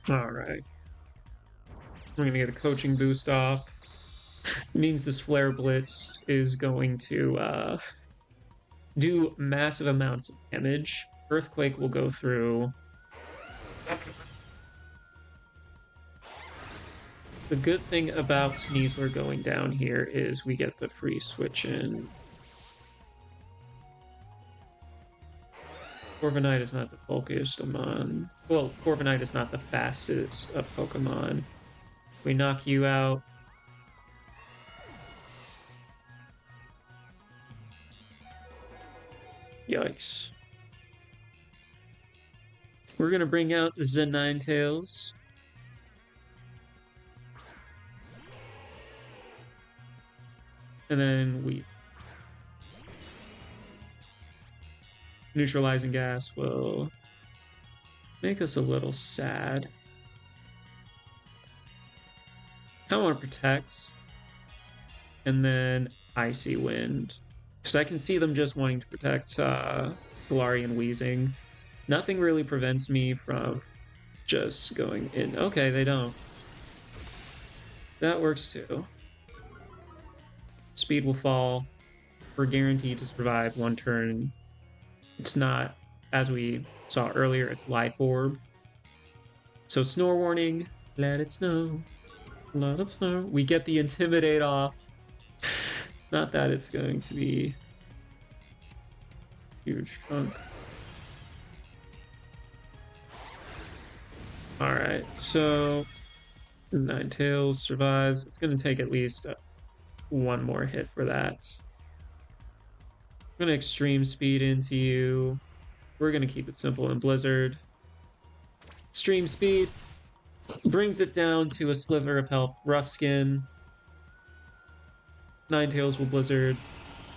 Alright. We're gonna get a coaching boost off. It means this Flare Blitz is going to do massive amounts of damage. Earthquake will go through. The good thing about Sneasler going down here is we get the free switch in. Corviknight is not the focused Pokemon. Well, Corviknight is not the fastest of Pokemon. We knock you out. Yikes. We're gonna bring out the Zen Ninetales. And then we neutralizing gas will make us a little sad. I want to protect. And then Icy Wind. Because I can see them just wanting to protect Galarian Wheezing. Nothing really prevents me from just going in. Okay, they don't. That works too. Speed will fall. We're guaranteed to survive one turn. It's not, as we saw earlier, it's Life Orb. So Snore Warning, let it snow. Let us know. We get the Intimidate off. Not that it's going to be a huge chunk. Alright, so Ninetales survives. It's going to take at least one more hit for that. I'm going to Extreme Speed into you. We're going to keep it simple in Blizzard. Extreme Speed brings it down to a sliver of health. Rough Skin. Ninetales will Blizzard.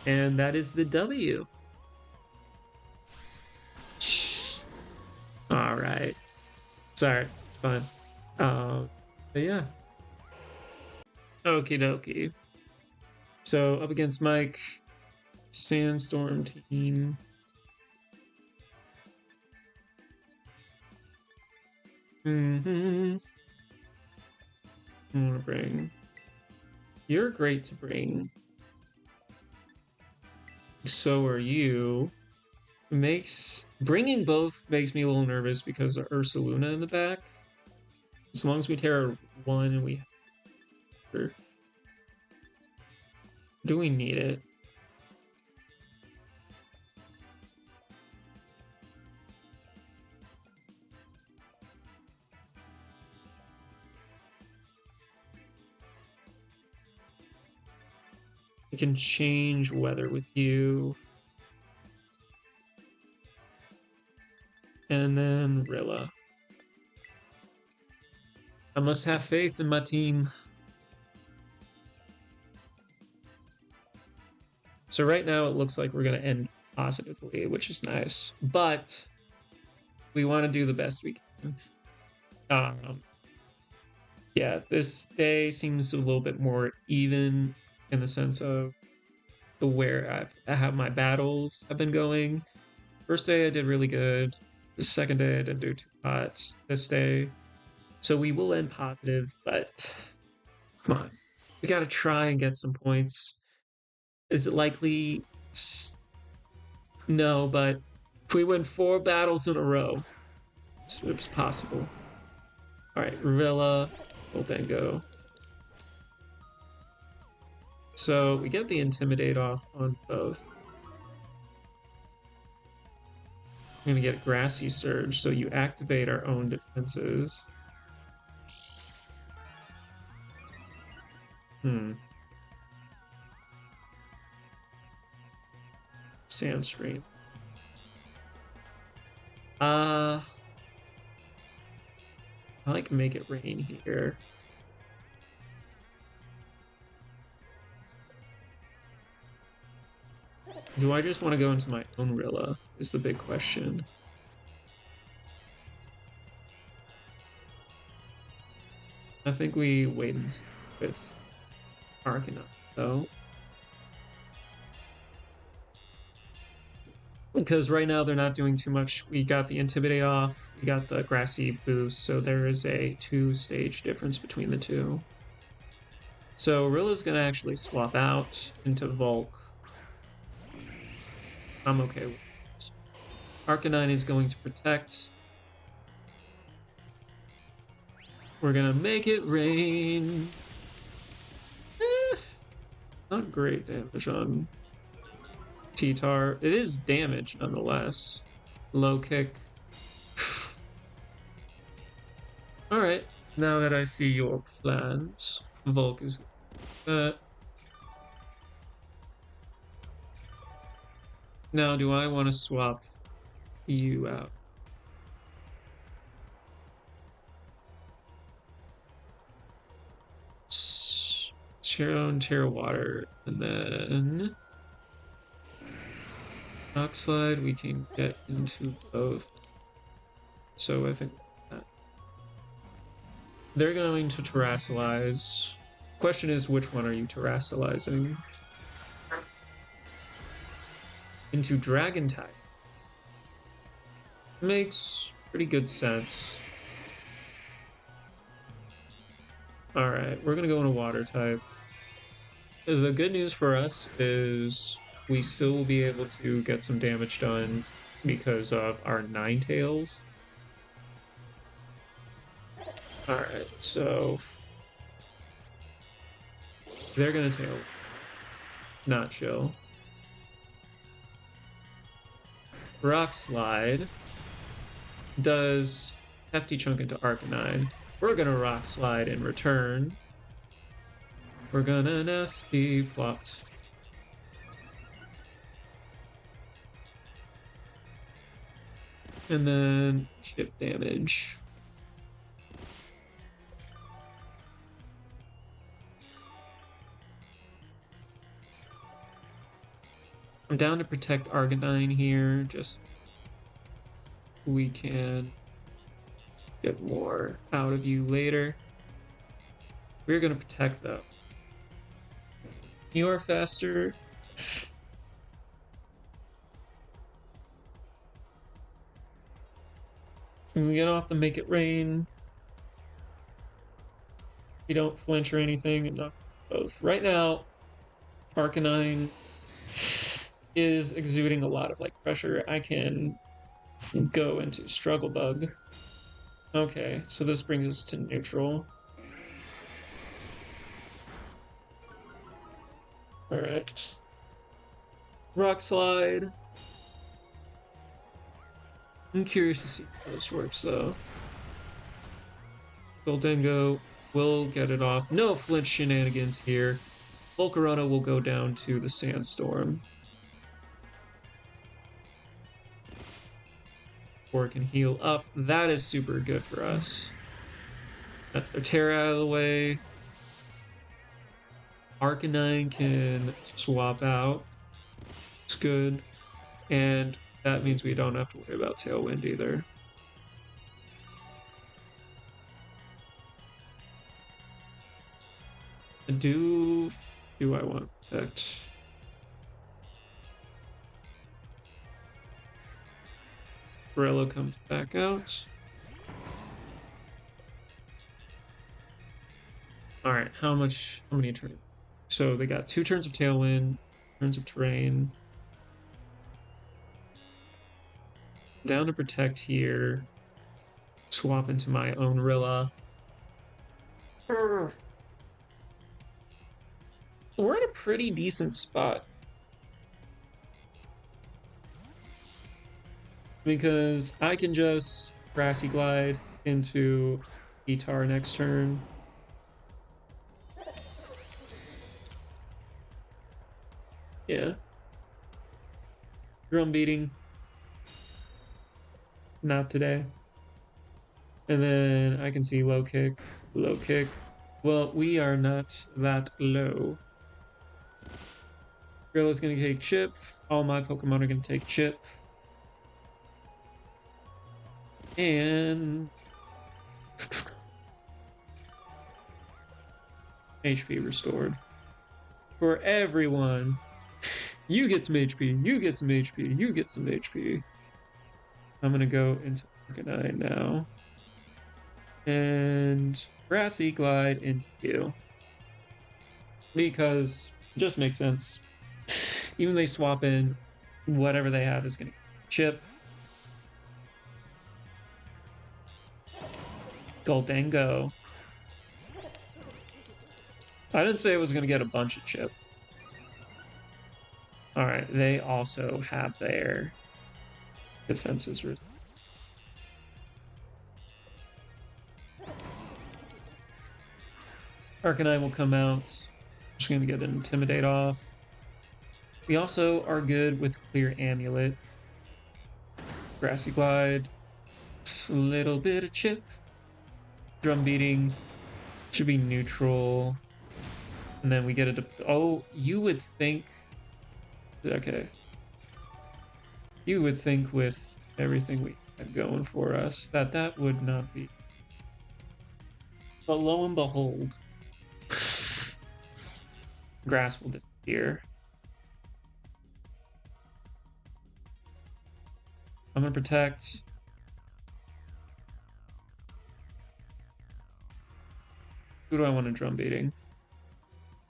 And that is the W. Alright. Sorry, it's fine. But yeah. Okie dokie. So up against Mike, Sandstorm team. I'm gonna bring. You're great to bring. So are you. Bringing both makes me a little nervous because of Ursaluna in the back. As long as we tear one and we do we need it? We can change weather with you. And then Rilla. I must have faith in my team. So right now it looks like we're going to end positively, which is nice. But we want to do the best we can. Yeah, this day seems a little bit more even in the sense of where I have my battles have been going. First day I did really good. The second day I didn't do too hot. This day, so we will end positive, but come on, we got to try and get some points. Is it likely? No, but if we win 4 battles in a row, it's possible. All right, Rilla, Oldengo. So we get the Intimidate off on both. I'm gonna get Grassy Surge, so you activate our own defenses. Sandstream. I like Make It Rain here. Do I just want to go into my own Rilla is the big question. I think we wait with Arcanine, though. Because right now they're not doing too much. We got the Intimidate off, we got the Grassy boost, so there is a 2-stage difference between the two. So Rilla's gonna actually swap out into Volk. I'm okay with this. Arcanine is going to protect. We're gonna make it rain. Not great damage on T-Tar. It is damage nonetheless. Low kick. Alright, now that I see your plans, Volk is now do I want to swap you out? Tear Water, and then Oxlide we can get into both. So I think they're going to Terrasilize. Question is, which one are you Terrasilizing? Into Dragon type. Makes pretty good sense. Alright, we're gonna go into Water type. The good news for us is we still will be able to get some damage done because of our Ninetales. Alright, so They're gonna tail. Not chill. Rock Slide does hefty chunk into Arcanine. We're gonna Rock Slide in return. We're gonna nasty plot. And then chip damage. I'm down to protect Arcanine here, just we can get more out of you later. We're gonna protect though. You are faster. And we get off the Make It Rain. We don't flinch or anything, and knock both. Right now, Arcanine is exuding a lot of like pressure. I can go into Struggle Bug. Okay, so this brings us to neutral. Alright. Rock Slide. I'm curious to see how this works though. Goldengo will get it off. No flinch shenanigans here. Volcarona will go down to the Sandstorm. Or can heal up. That is super good for us. That's their Terra out of the way. Arcanine can swap out. It's good. And that means we don't have to worry about Tailwind either. Do I want to protect? Barello comes back out. Alright, how many turns? So they got 2 turns of Tailwind, turns of Terrain. Down to protect here. Swap into my own Rilla. We're in a pretty decent spot. Because I can just Grassy Glide into Guitar next turn. Yeah. Drum beating. Not today. And then I can see low kick, low kick. Well, we are not that low. Rilla's gonna take chip. All my Pokemon are gonna take chip. And HP restored. For everyone. You get some HP, you get some HP, you get some HP. I'm gonna go into Arcanine now. And Grassy Glide into you. Because it just makes sense. Even they swap in, whatever they have is gonna chip. Goldengo. I didn't say it was gonna get a bunch of chip. Alright, they also have their defenses. Arcanine will come out. Just gonna get an Intimidate off. We also are good with Clear Amulet. Grassy Glide. A little bit of chip. Drum beating. Should be neutral. And then we get a... Oh, you would think... Okay. You would think with everything we had going for us that that would not be. But lo and behold, grass will disappear. I'm gonna protect. Who do I want to drum beating?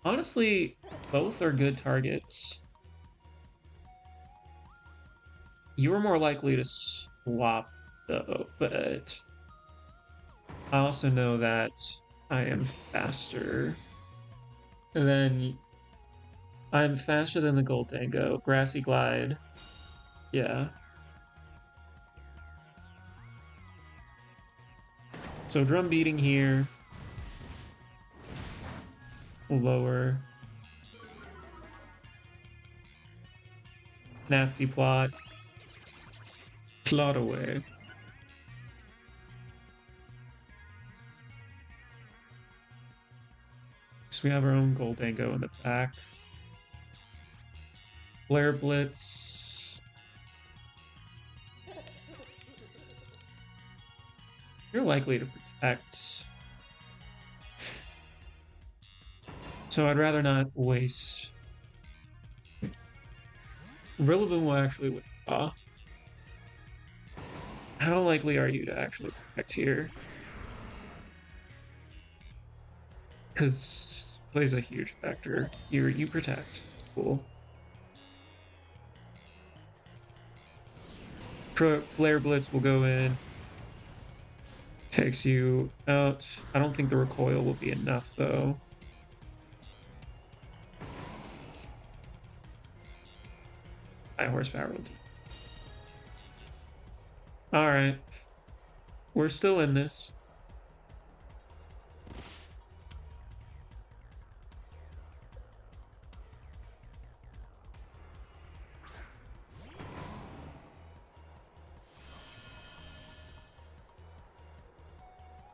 Honestly, both are good targets. You are more likely to swap though, but I also know that I am faster. And then I'm faster than the Goldango. Grassy Glide. Yeah. So drum beating here. Lower. Nasty plot. Plot away. So we have our own Goldango in the back. Flare Blitz. You're likely to protect. So I'd rather not waste. Rillaboom will actually withdraw. How likely are you to actually protect here? Because plays a huge factor. You protect. Cool. Flare Blitz will go in. Takes you out. I don't think the recoil will be enough though. High horsepower will do. Alright. We're still in this.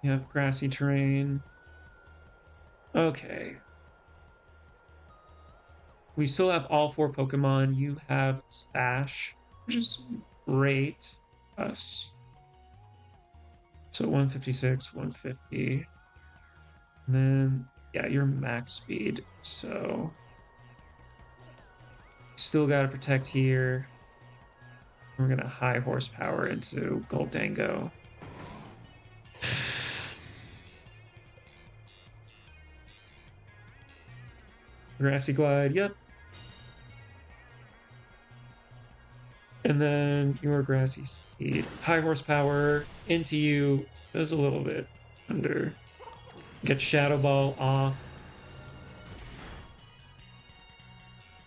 You have grassy terrain. Okay. We still have all 4 Pokemon. You have Sash, which is great. Us. So 156, 150. And then, yeah, you're max speed. So still got to protect here. We're going to high horsepower into Goldango. Grassy Glide, yep. And then your Grassy Speed. High horsepower into you does a little bit under. Get Shadow Ball off.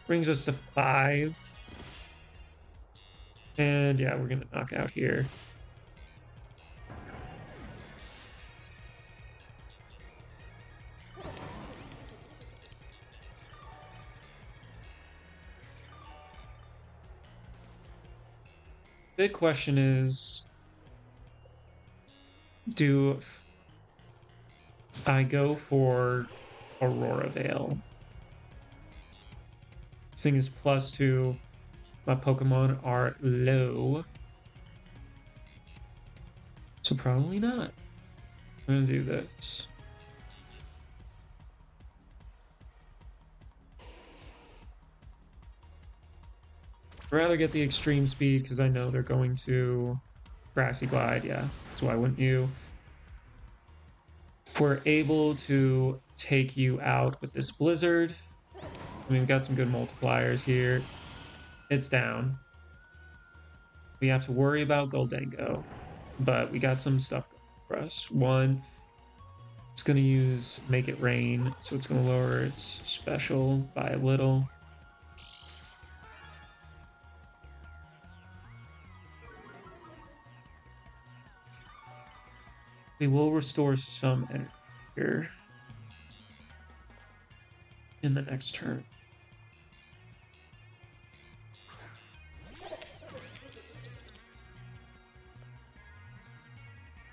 Brings us to 5. And yeah, we're going to knock out here. Big question is, do I go for Aurora Veil? This thing is +2. My Pokemon are low. So probably not. I'm gonna do this. I'd rather get the extreme speed because I know they're going to Grassy Glide. Yeah, so why wouldn't you? If we're able to take you out with this Blizzard, I mean, we've got some good multipliers here. It's down. We have to worry about Goldango, but we got some stuff for us. One, it's going to use Make It Rain, so it's going to lower its special by a little. We will restore some energy here in the next turn.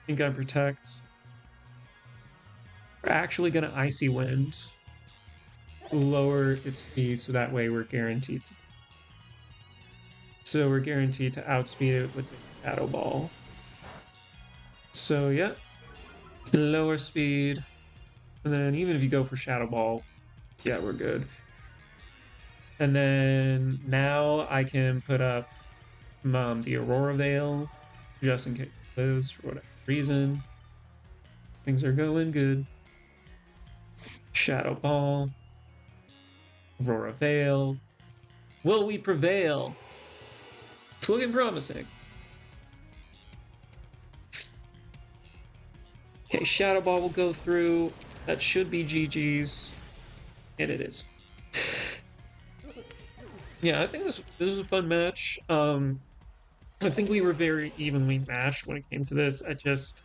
I think I protect. We're actually going to Icy Wind, lower its speed, so that way we're guaranteed. So we're guaranteed to outspeed it with the Shadow Ball. So yeah, lower speed, and then even if you go for Shadow Ball, yeah, we're good. And then now I can put up the Aurora Veil, just in case it lives for whatever reason. Things are going good. Shadow Ball, Aurora Veil. Will we prevail? It's looking promising. Okay, Shadow Ball will go through. That should be GG's. And it is. Yeah, I think this is a fun match. I think we were very evenly matched when it came to this. I just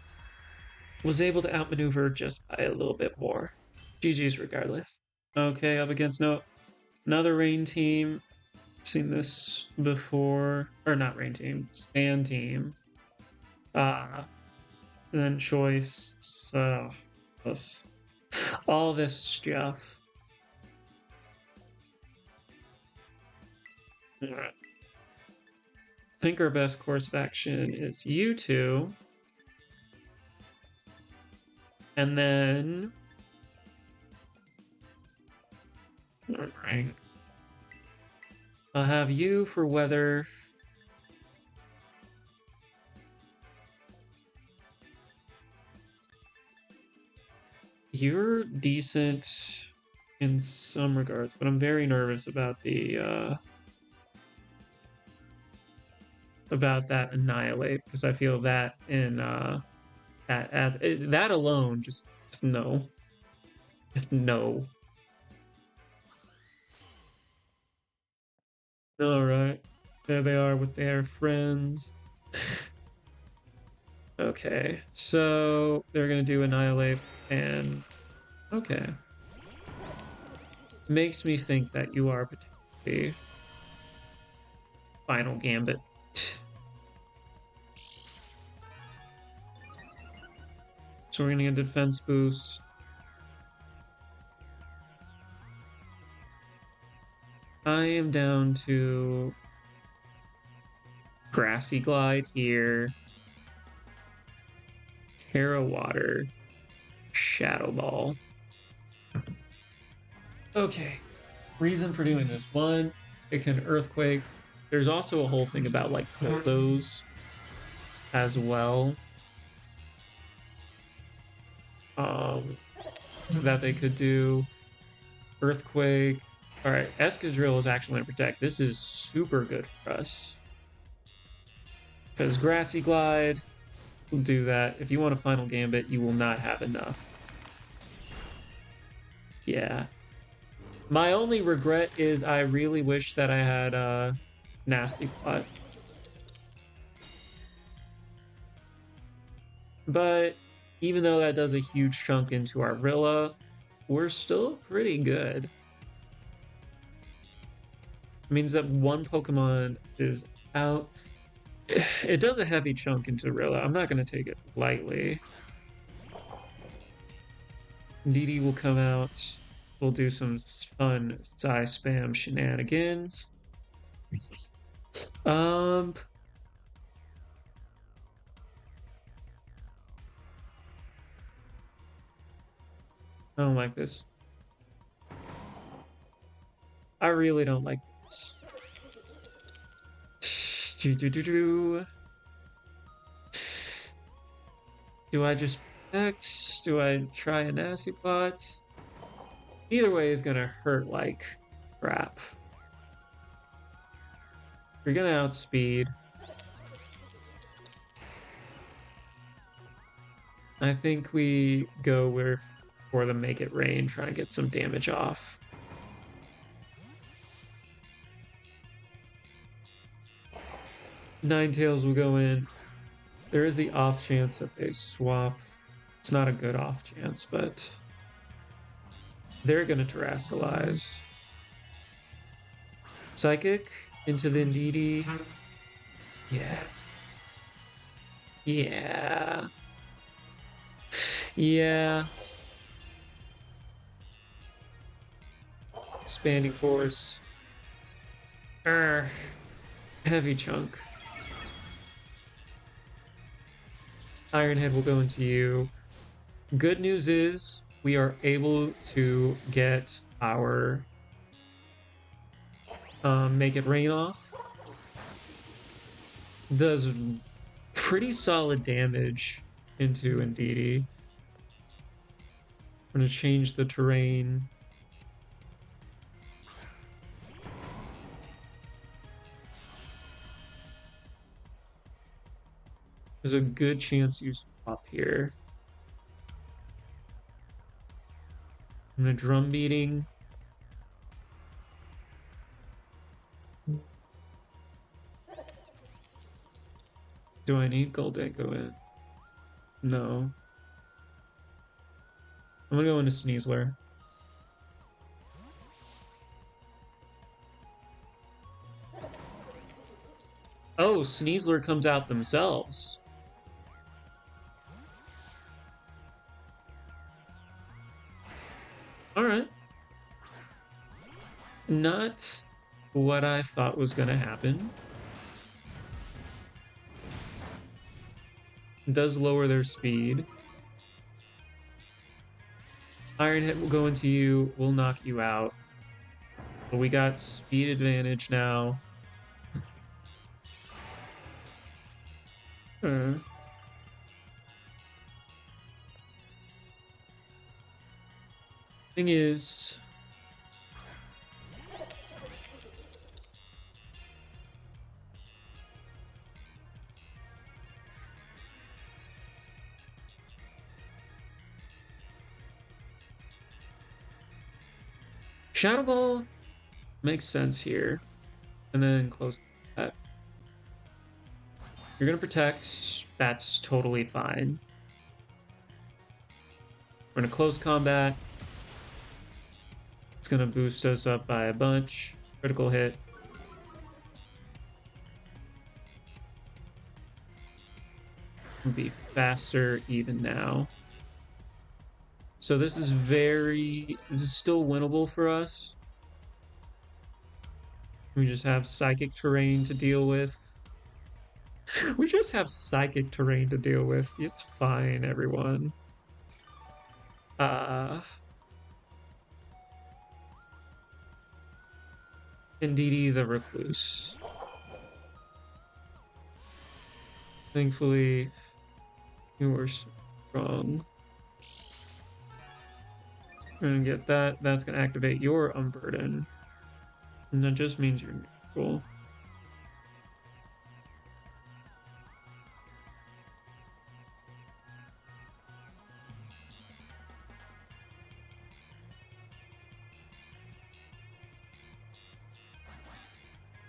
was able to outmaneuver just by a little bit more. GG's regardless. Okay, up against another rain team. Seen this before, or not rain team, sand team. And then choice. This, all this stuff. All right. I think our best course of action is you two. And then I'll have you for weather. You're decent in some regards, but I'm very nervous about the about that annihilate because I feel that in that alone just no. No. All right. There they are with their friends. Okay. So they're going to do annihilate and okay. Makes me think that you are potentially final gambit. So we're going to get a defense boost. I am down to Grassy Glide here. Terra Water. Shadow Ball. Okay. Reason for doing this. One, it can Earthquake. There's also a whole thing about like bulldoze as well. That they could do. Earthquake. Alright, Escadrille is actually going to protect. This is super good for us. Because Grassy Glide will do that. If you want a Final Gambit, you will not have enough. Yeah. My only regret is I really wish that I had a Nasty Plot. But even though that does a huge chunk into our Rilla, we're still pretty good. It means that one Pokemon is out. It does a heavy chunk into Rilla. I'm not going to take it lightly. Didi will come out. We'll do some fun Psy spam shenanigans. I don't like this. I really don't like this. Do I just X? Do I try a Nasty Plot? Either way is gonna hurt like crap. You're gonna outspeed. I think we go for the Make It Rain, try and get some damage off. Ninetales will go in. There is the off chance that they swap. It's not a good off chance, but they're gonna Terrasilize. Psychic into the Indeedee. Yeah. Yeah. Yeah. Expanding Force. Heavy chunk. Iron Head will go into you. Good news is we are able to get our Make It Rain off. Does pretty solid damage into Indeedee. I'm going to change the terrain. There's a good chance you swap here. I'm going to Drum Beating. Do I need Goldango in? No. I'm gonna go into Sneasler. Oh, Sneasler comes out themselves. Alright. Not what I thought was gonna happen. It does lower their speed. Iron Hit will go into you, will knock you out. But we got speed advantage now. Thing is, Shadow Ball makes sense here. And then close that. You're gonna protect, that's totally fine. We're in a close combat. It's gonna boost us up by a bunch. Critical hit. We'll be faster even now. So this is still winnable for us. We just have psychic terrain to deal with. We just have psychic terrain to deal with. It's fine, everyone. Indeedee the Recluse. Thankfully, you were strong. We're gonna get that. That's gonna activate your Unburden. And that just means you're neutral.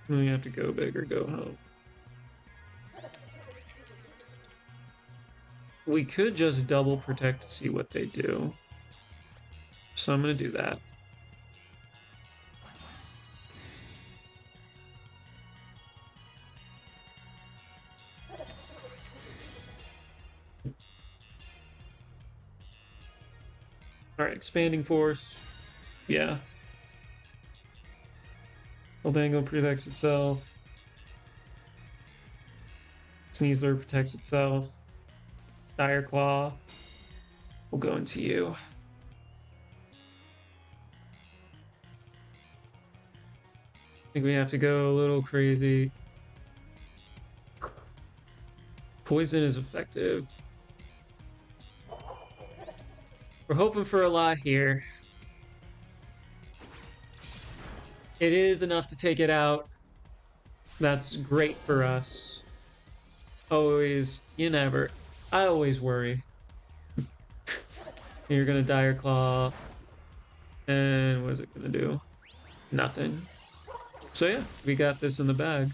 We have to go big or go home. We could just double protect to see what they do. So I'm gonna do that. Alright, Expanding Force. Yeah. Goldango protects itself. Sneasler protects itself. Dire Claw will go into you. I think we have to go a little crazy. Poison is effective. We're hoping for a lot here. It is enough to take it out. That's great for us. Always, I always worry. You're gonna Dire Claw. And what is it gonna do? Nothing. So yeah, we got this in the bag.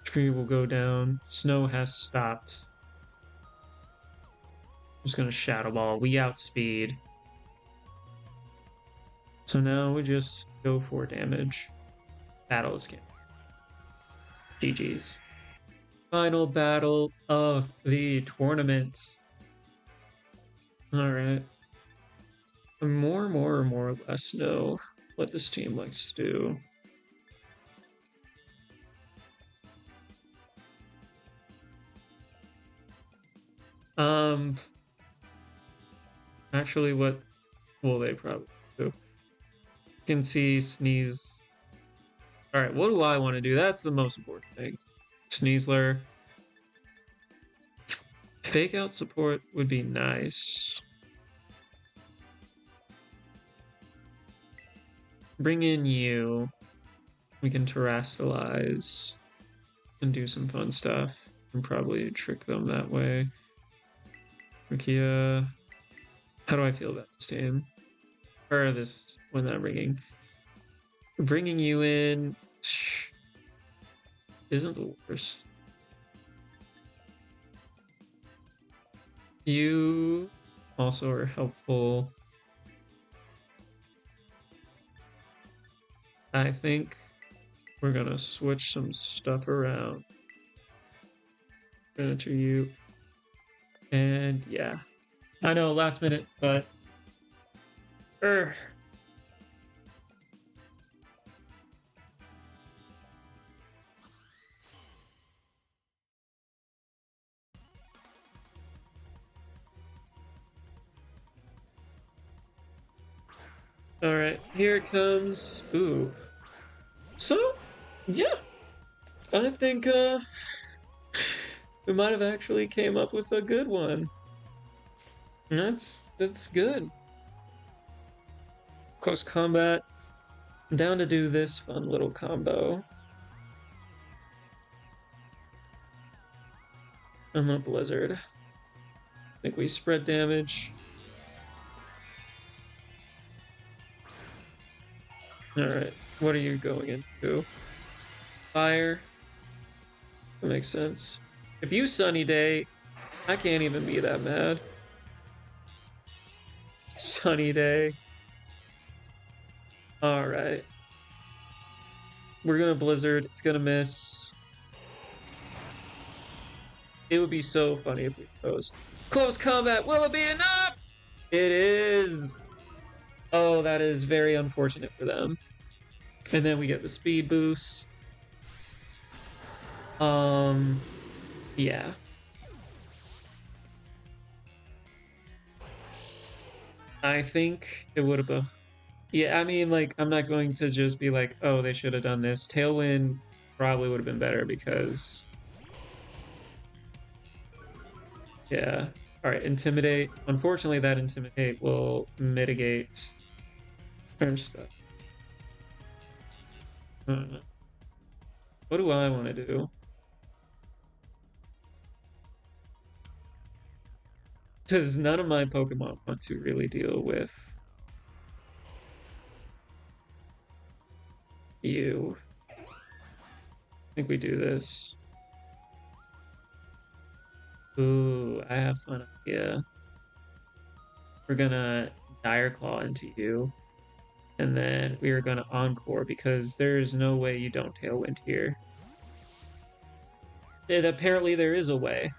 Tree will go down. Snow has stopped. I'm just gonna Shadow Ball. We outspeed. So now we just go for damage. Battle is game. GG's. Final battle of the tournament. Alright. I more or less know what this team likes to do. Actually, what will they probably do? You can see Sneeze. Alright, what do I want to do? That's the most important thing. Sneasler. Fake out support would be nice. Bring in you. We can terrestrialize and do some fun stuff and probably trick them that way. Rukia. How do I feel about this team? Or this, when I'm bringing you in. isn't the worst. You also are helpful. I think we're gonna switch some stuff around. Enter you. And yeah. I know, last minute, but all right, here it comes. Ooh. So, yeah, I think we might have actually came up with a good one. That's good. Close combat. I'm down to do this fun little combo. I'm gonna Blizzard. I think we spread damage. Alright, what are you going into? Fire. That makes sense. If you Sunny Day, I can't even be that mad. Sunny Day. Alright. We're gonna Blizzard. It's gonna miss. It would be so funny if we chose. Close combat. Will it be enough? It is. Oh, that is very unfortunate for them. And then we get the speed boost. Yeah. I think it would have been. Yeah, I mean, like, I'm not going to just be like, oh, they should have done this. Tailwind probably would have been better because, yeah. All right, Intimidate. Unfortunately, that Intimidate will mitigate turn stuff. What do I want to do? Because none of my Pokemon want to really deal with you. I think we do this. Ooh, I have fun idea. We're gonna Dire Claw into you, and then we are gonna Encore because there is no way you don't Tailwind here. And apparently there is a way.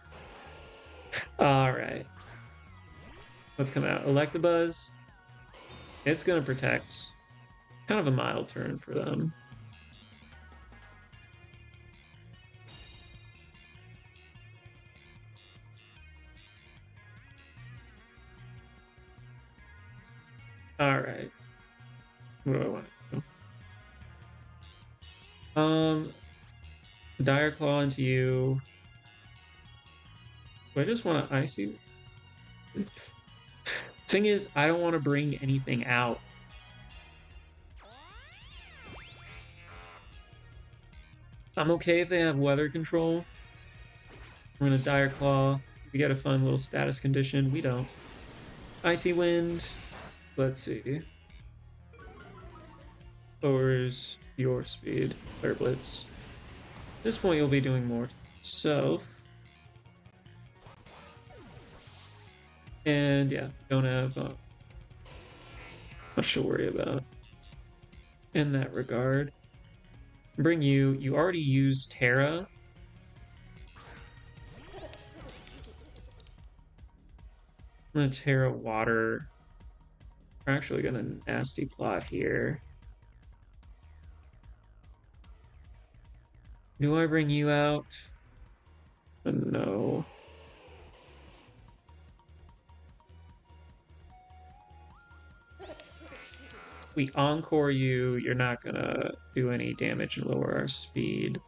All right, let's come out. Electabuzz. It's gonna protect. Kind of a mild turn for them. All right. What do I want to do? Dire Claw into you. Do I just want to Icy? Thing is, I don't want to bring anything out. I'm okay if they have weather control. I'm gonna Dire Claw. We get a fun little status condition. We don't. Icy Wind. Let's see. Lowers your speed. Flare Blitz. At this point, you'll be doing more to yourself. And yeah, don't have much to worry about in that regard. Bring you. You already used Terra. I'm gonna Terra Water. We're actually gonna Nasty Plot here. Do I bring you out? No. We Encore you, you're not gonna do any damage and lower our speed.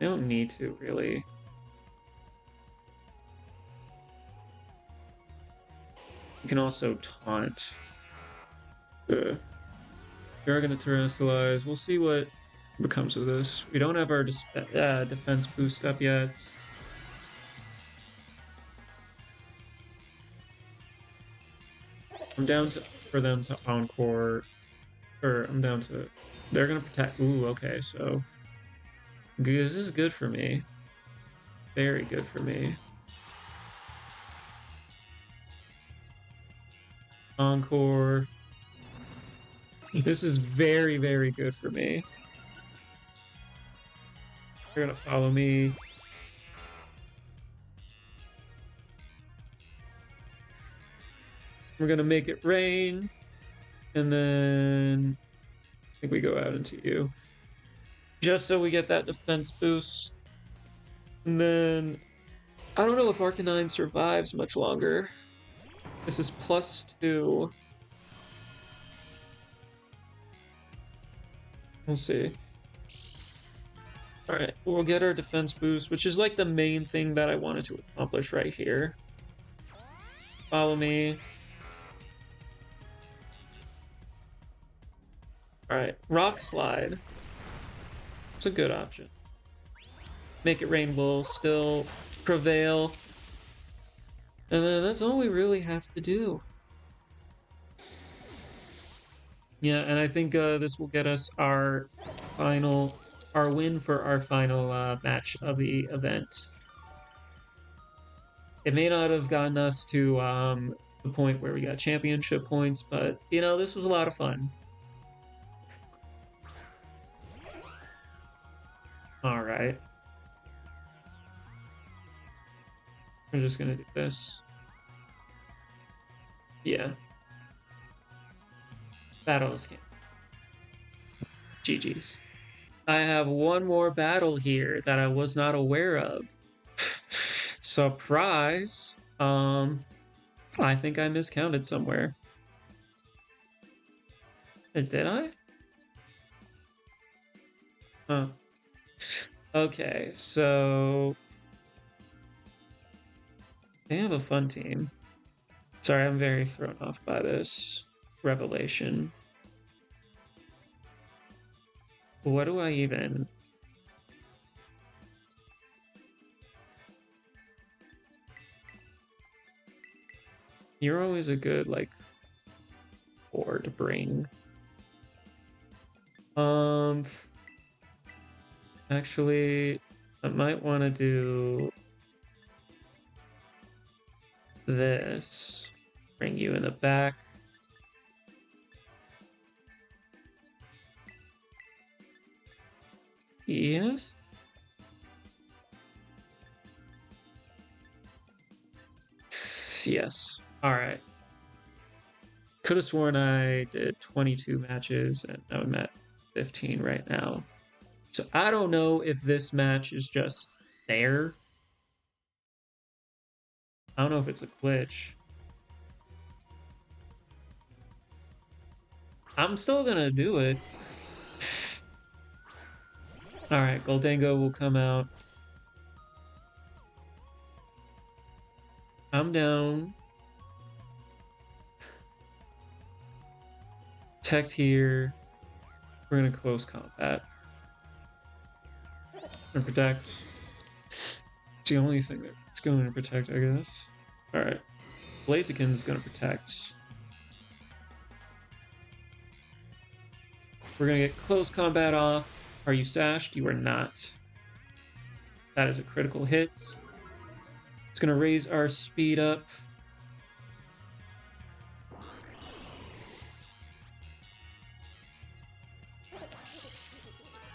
I don't need to, really. You can also taunt. You're gonna Terrestrialize. We'll see what becomes of this. We don't have our defense boost up yet. I'm down for them to Encore. Or I'm down to... They're gonna protect... Ooh, okay, so... This is good for me. Very good for me. Encore. This is very, very good for me. You're gonna follow me. We're gonna make it rain. And then I think we go out into you. Just so we get that defense boost. And then I don't know if Arcanine survives much longer. This is +2. We'll see. Alright, we'll get our defense boost, which is like the main thing that I wanted to accomplish right here. Follow me. Alright, Rock Slide. It's a good option. Make it rain will still prevail. And then that's all we really have to do. Yeah, and I think this will get us our win for our final match of the event. It may not have gotten us to the point where we got championship points, but you know, this was a lot of fun. All right. We're just gonna do this. Yeah. Battle escape. GG's. I have one more battle here that I was not aware of. Surprise. I think I miscounted somewhere. Did I? Huh. Okay, so they have a fun team. Sorry, I'm very thrown off by this revelation. What do I even... You're always a good, like, ore to bring. Actually, I might want to do this. Bring you in the back. Yes? Yes. Alright. Could have sworn I did 22 matches and I'm at 15 right now. So I don't know if this match is just there. I don't know if it's a glitch. I'm still gonna do it. Alright, Goldango will come out. I'm down. Protect here. We're gonna close combat. Gonna protect. It's the only thing that's going to protect, I guess. Alright. Blaziken's gonna protect. We're gonna get close combat off. Are you sashed? You are not. That is a critical hit. It's gonna raise our speed up.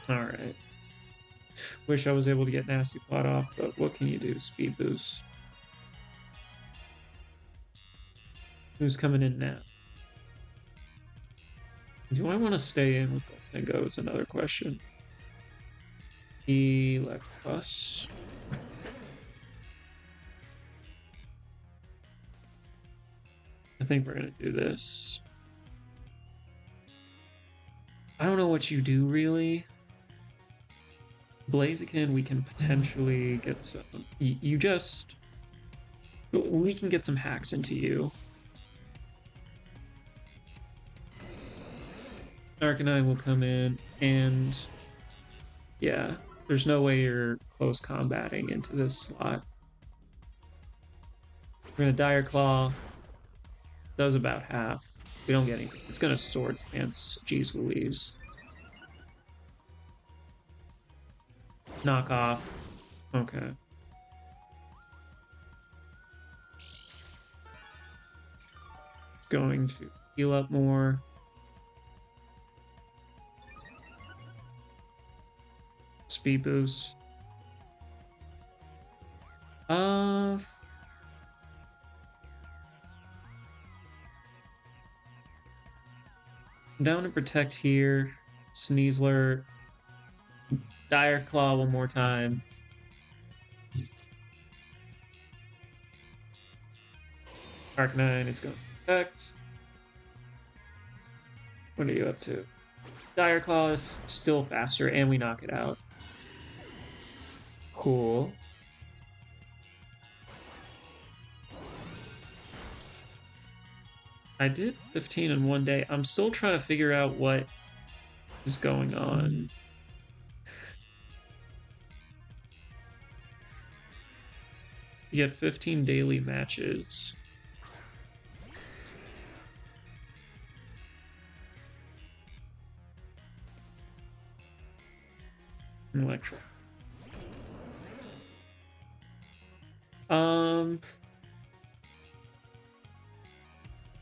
Alright. Wish I was able to get Nasty Plot off, but what can you do? Speed boost. Who's coming in now? Do I want to stay in with Goldango is another question. Electabuzz. I think we're gonna do this. I don't know what you do really. Blaziken, we can potentially get some. You just. We can get some hacks into you. Arcanine will come in, and yeah, there's no way you're close combating into this slot. We're gonna Dire Claw. Does about half. We don't get anything. It's gonna Sword Stance. Jeez Louise. Knock off. Okay. Going to heal up more. Speed boost. Down and protect here. Sneasler. Dire Claw one more time. Arcanine is going to protect. What are you up to? Dire Claw is still faster, and we knock it out. Cool. I did 15 in one day. I'm still trying to figure out what is going on. You get 15 daily matches. Electro.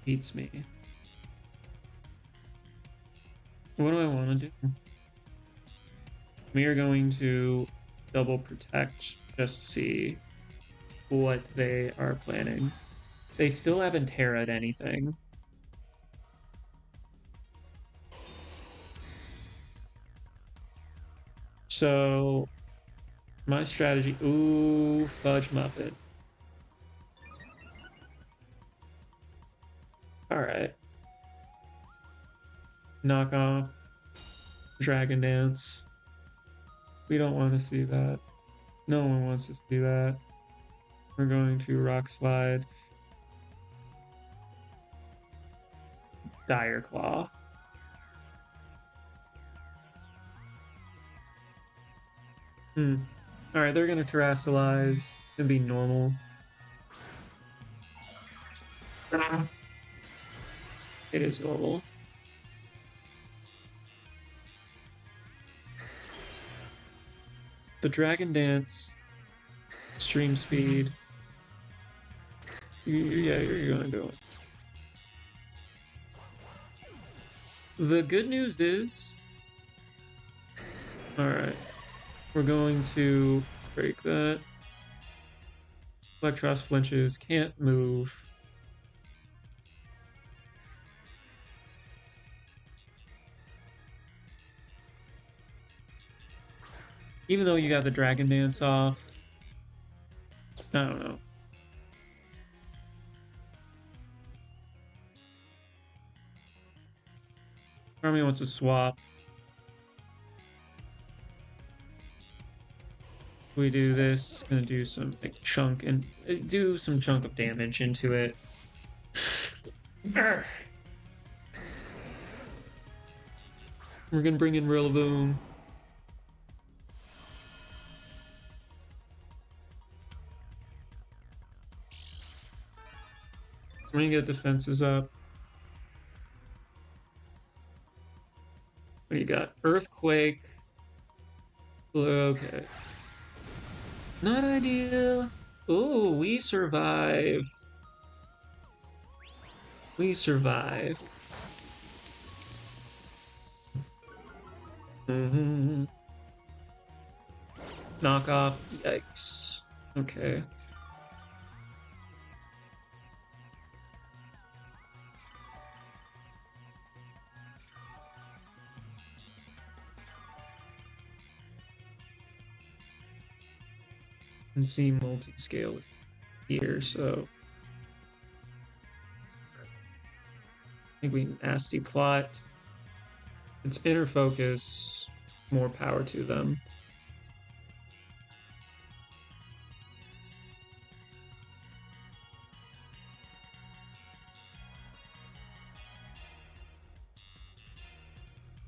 Beats me. What do I want to do? We are going to double protect just to see what they are planning. They still haven't terra'd anything. So my strategy, ooh, Fudge Muppet. All right. Knock off. Dragon Dance. We don't want to see that. No one wants to see that. We're going to Rock Slide. Dire Claw. Alright, they're gonna Terrasilize and be normal. It is normal. The Dragon Dance, Stream Speed. Yeah, you're gonna do it. The good news is, alright, we're going to break that. Electros flinches, can't move. Even though you got the Dragon Dance off, I don't know. Army wants to swap. We do this, gonna do some like chunk and do some chunk of damage into it. We're gonna bring in Rillaboom. We're gonna get defenses up. What do you got? Earthquake. Okay. Not ideal. Oh, we survive. We survive. Knock off. Yikes. Okay. And see multi-scale here, so I think we nasty plot. It's inner focus, more power to them.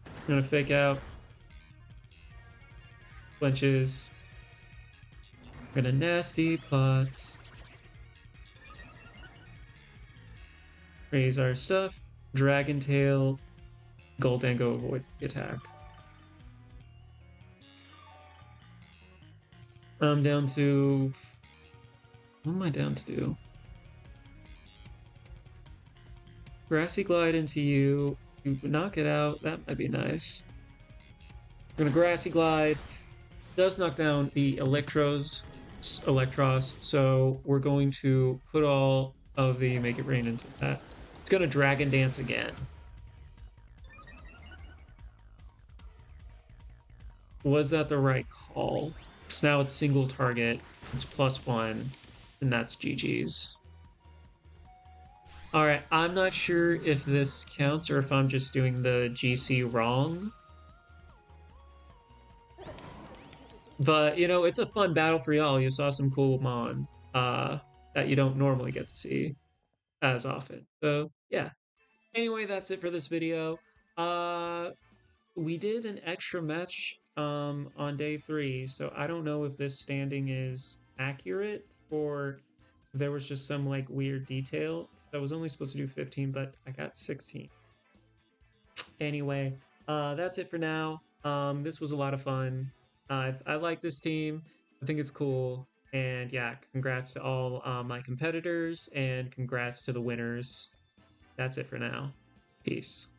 I'm gonna fake out. Flinches. I'm gonna nasty plot. Raise our stuff. Dragon Tail. Goldango avoids the attack. I'm down to... What am I down to do? Grassy Glide into you. You knock it out. That might be nice. I'm gonna Grassy Glide. Does knock down the Electros, so we're going to put all of the Make It Rain into that. It's gonna Dragon Dance again. Was that the right call? So now it's single target, it's +1, and that's GG's. All right, I'm not sure if this counts or if I'm just doing the GC wrong. But, you know, it's a fun battle for y'all. You saw some cool Mon that you don't normally get to see as often. So, yeah. Anyway, that's it for this video. We did an extra match on day 3, so I don't know if this standing is accurate or there was just some like weird detail. I was only supposed to do 15, but I got 16. Anyway, that's it for now. This was a lot of fun. I like this team. I think it's cool. And yeah, congrats to all my competitors and congrats to the winners. That's it for now. Peace.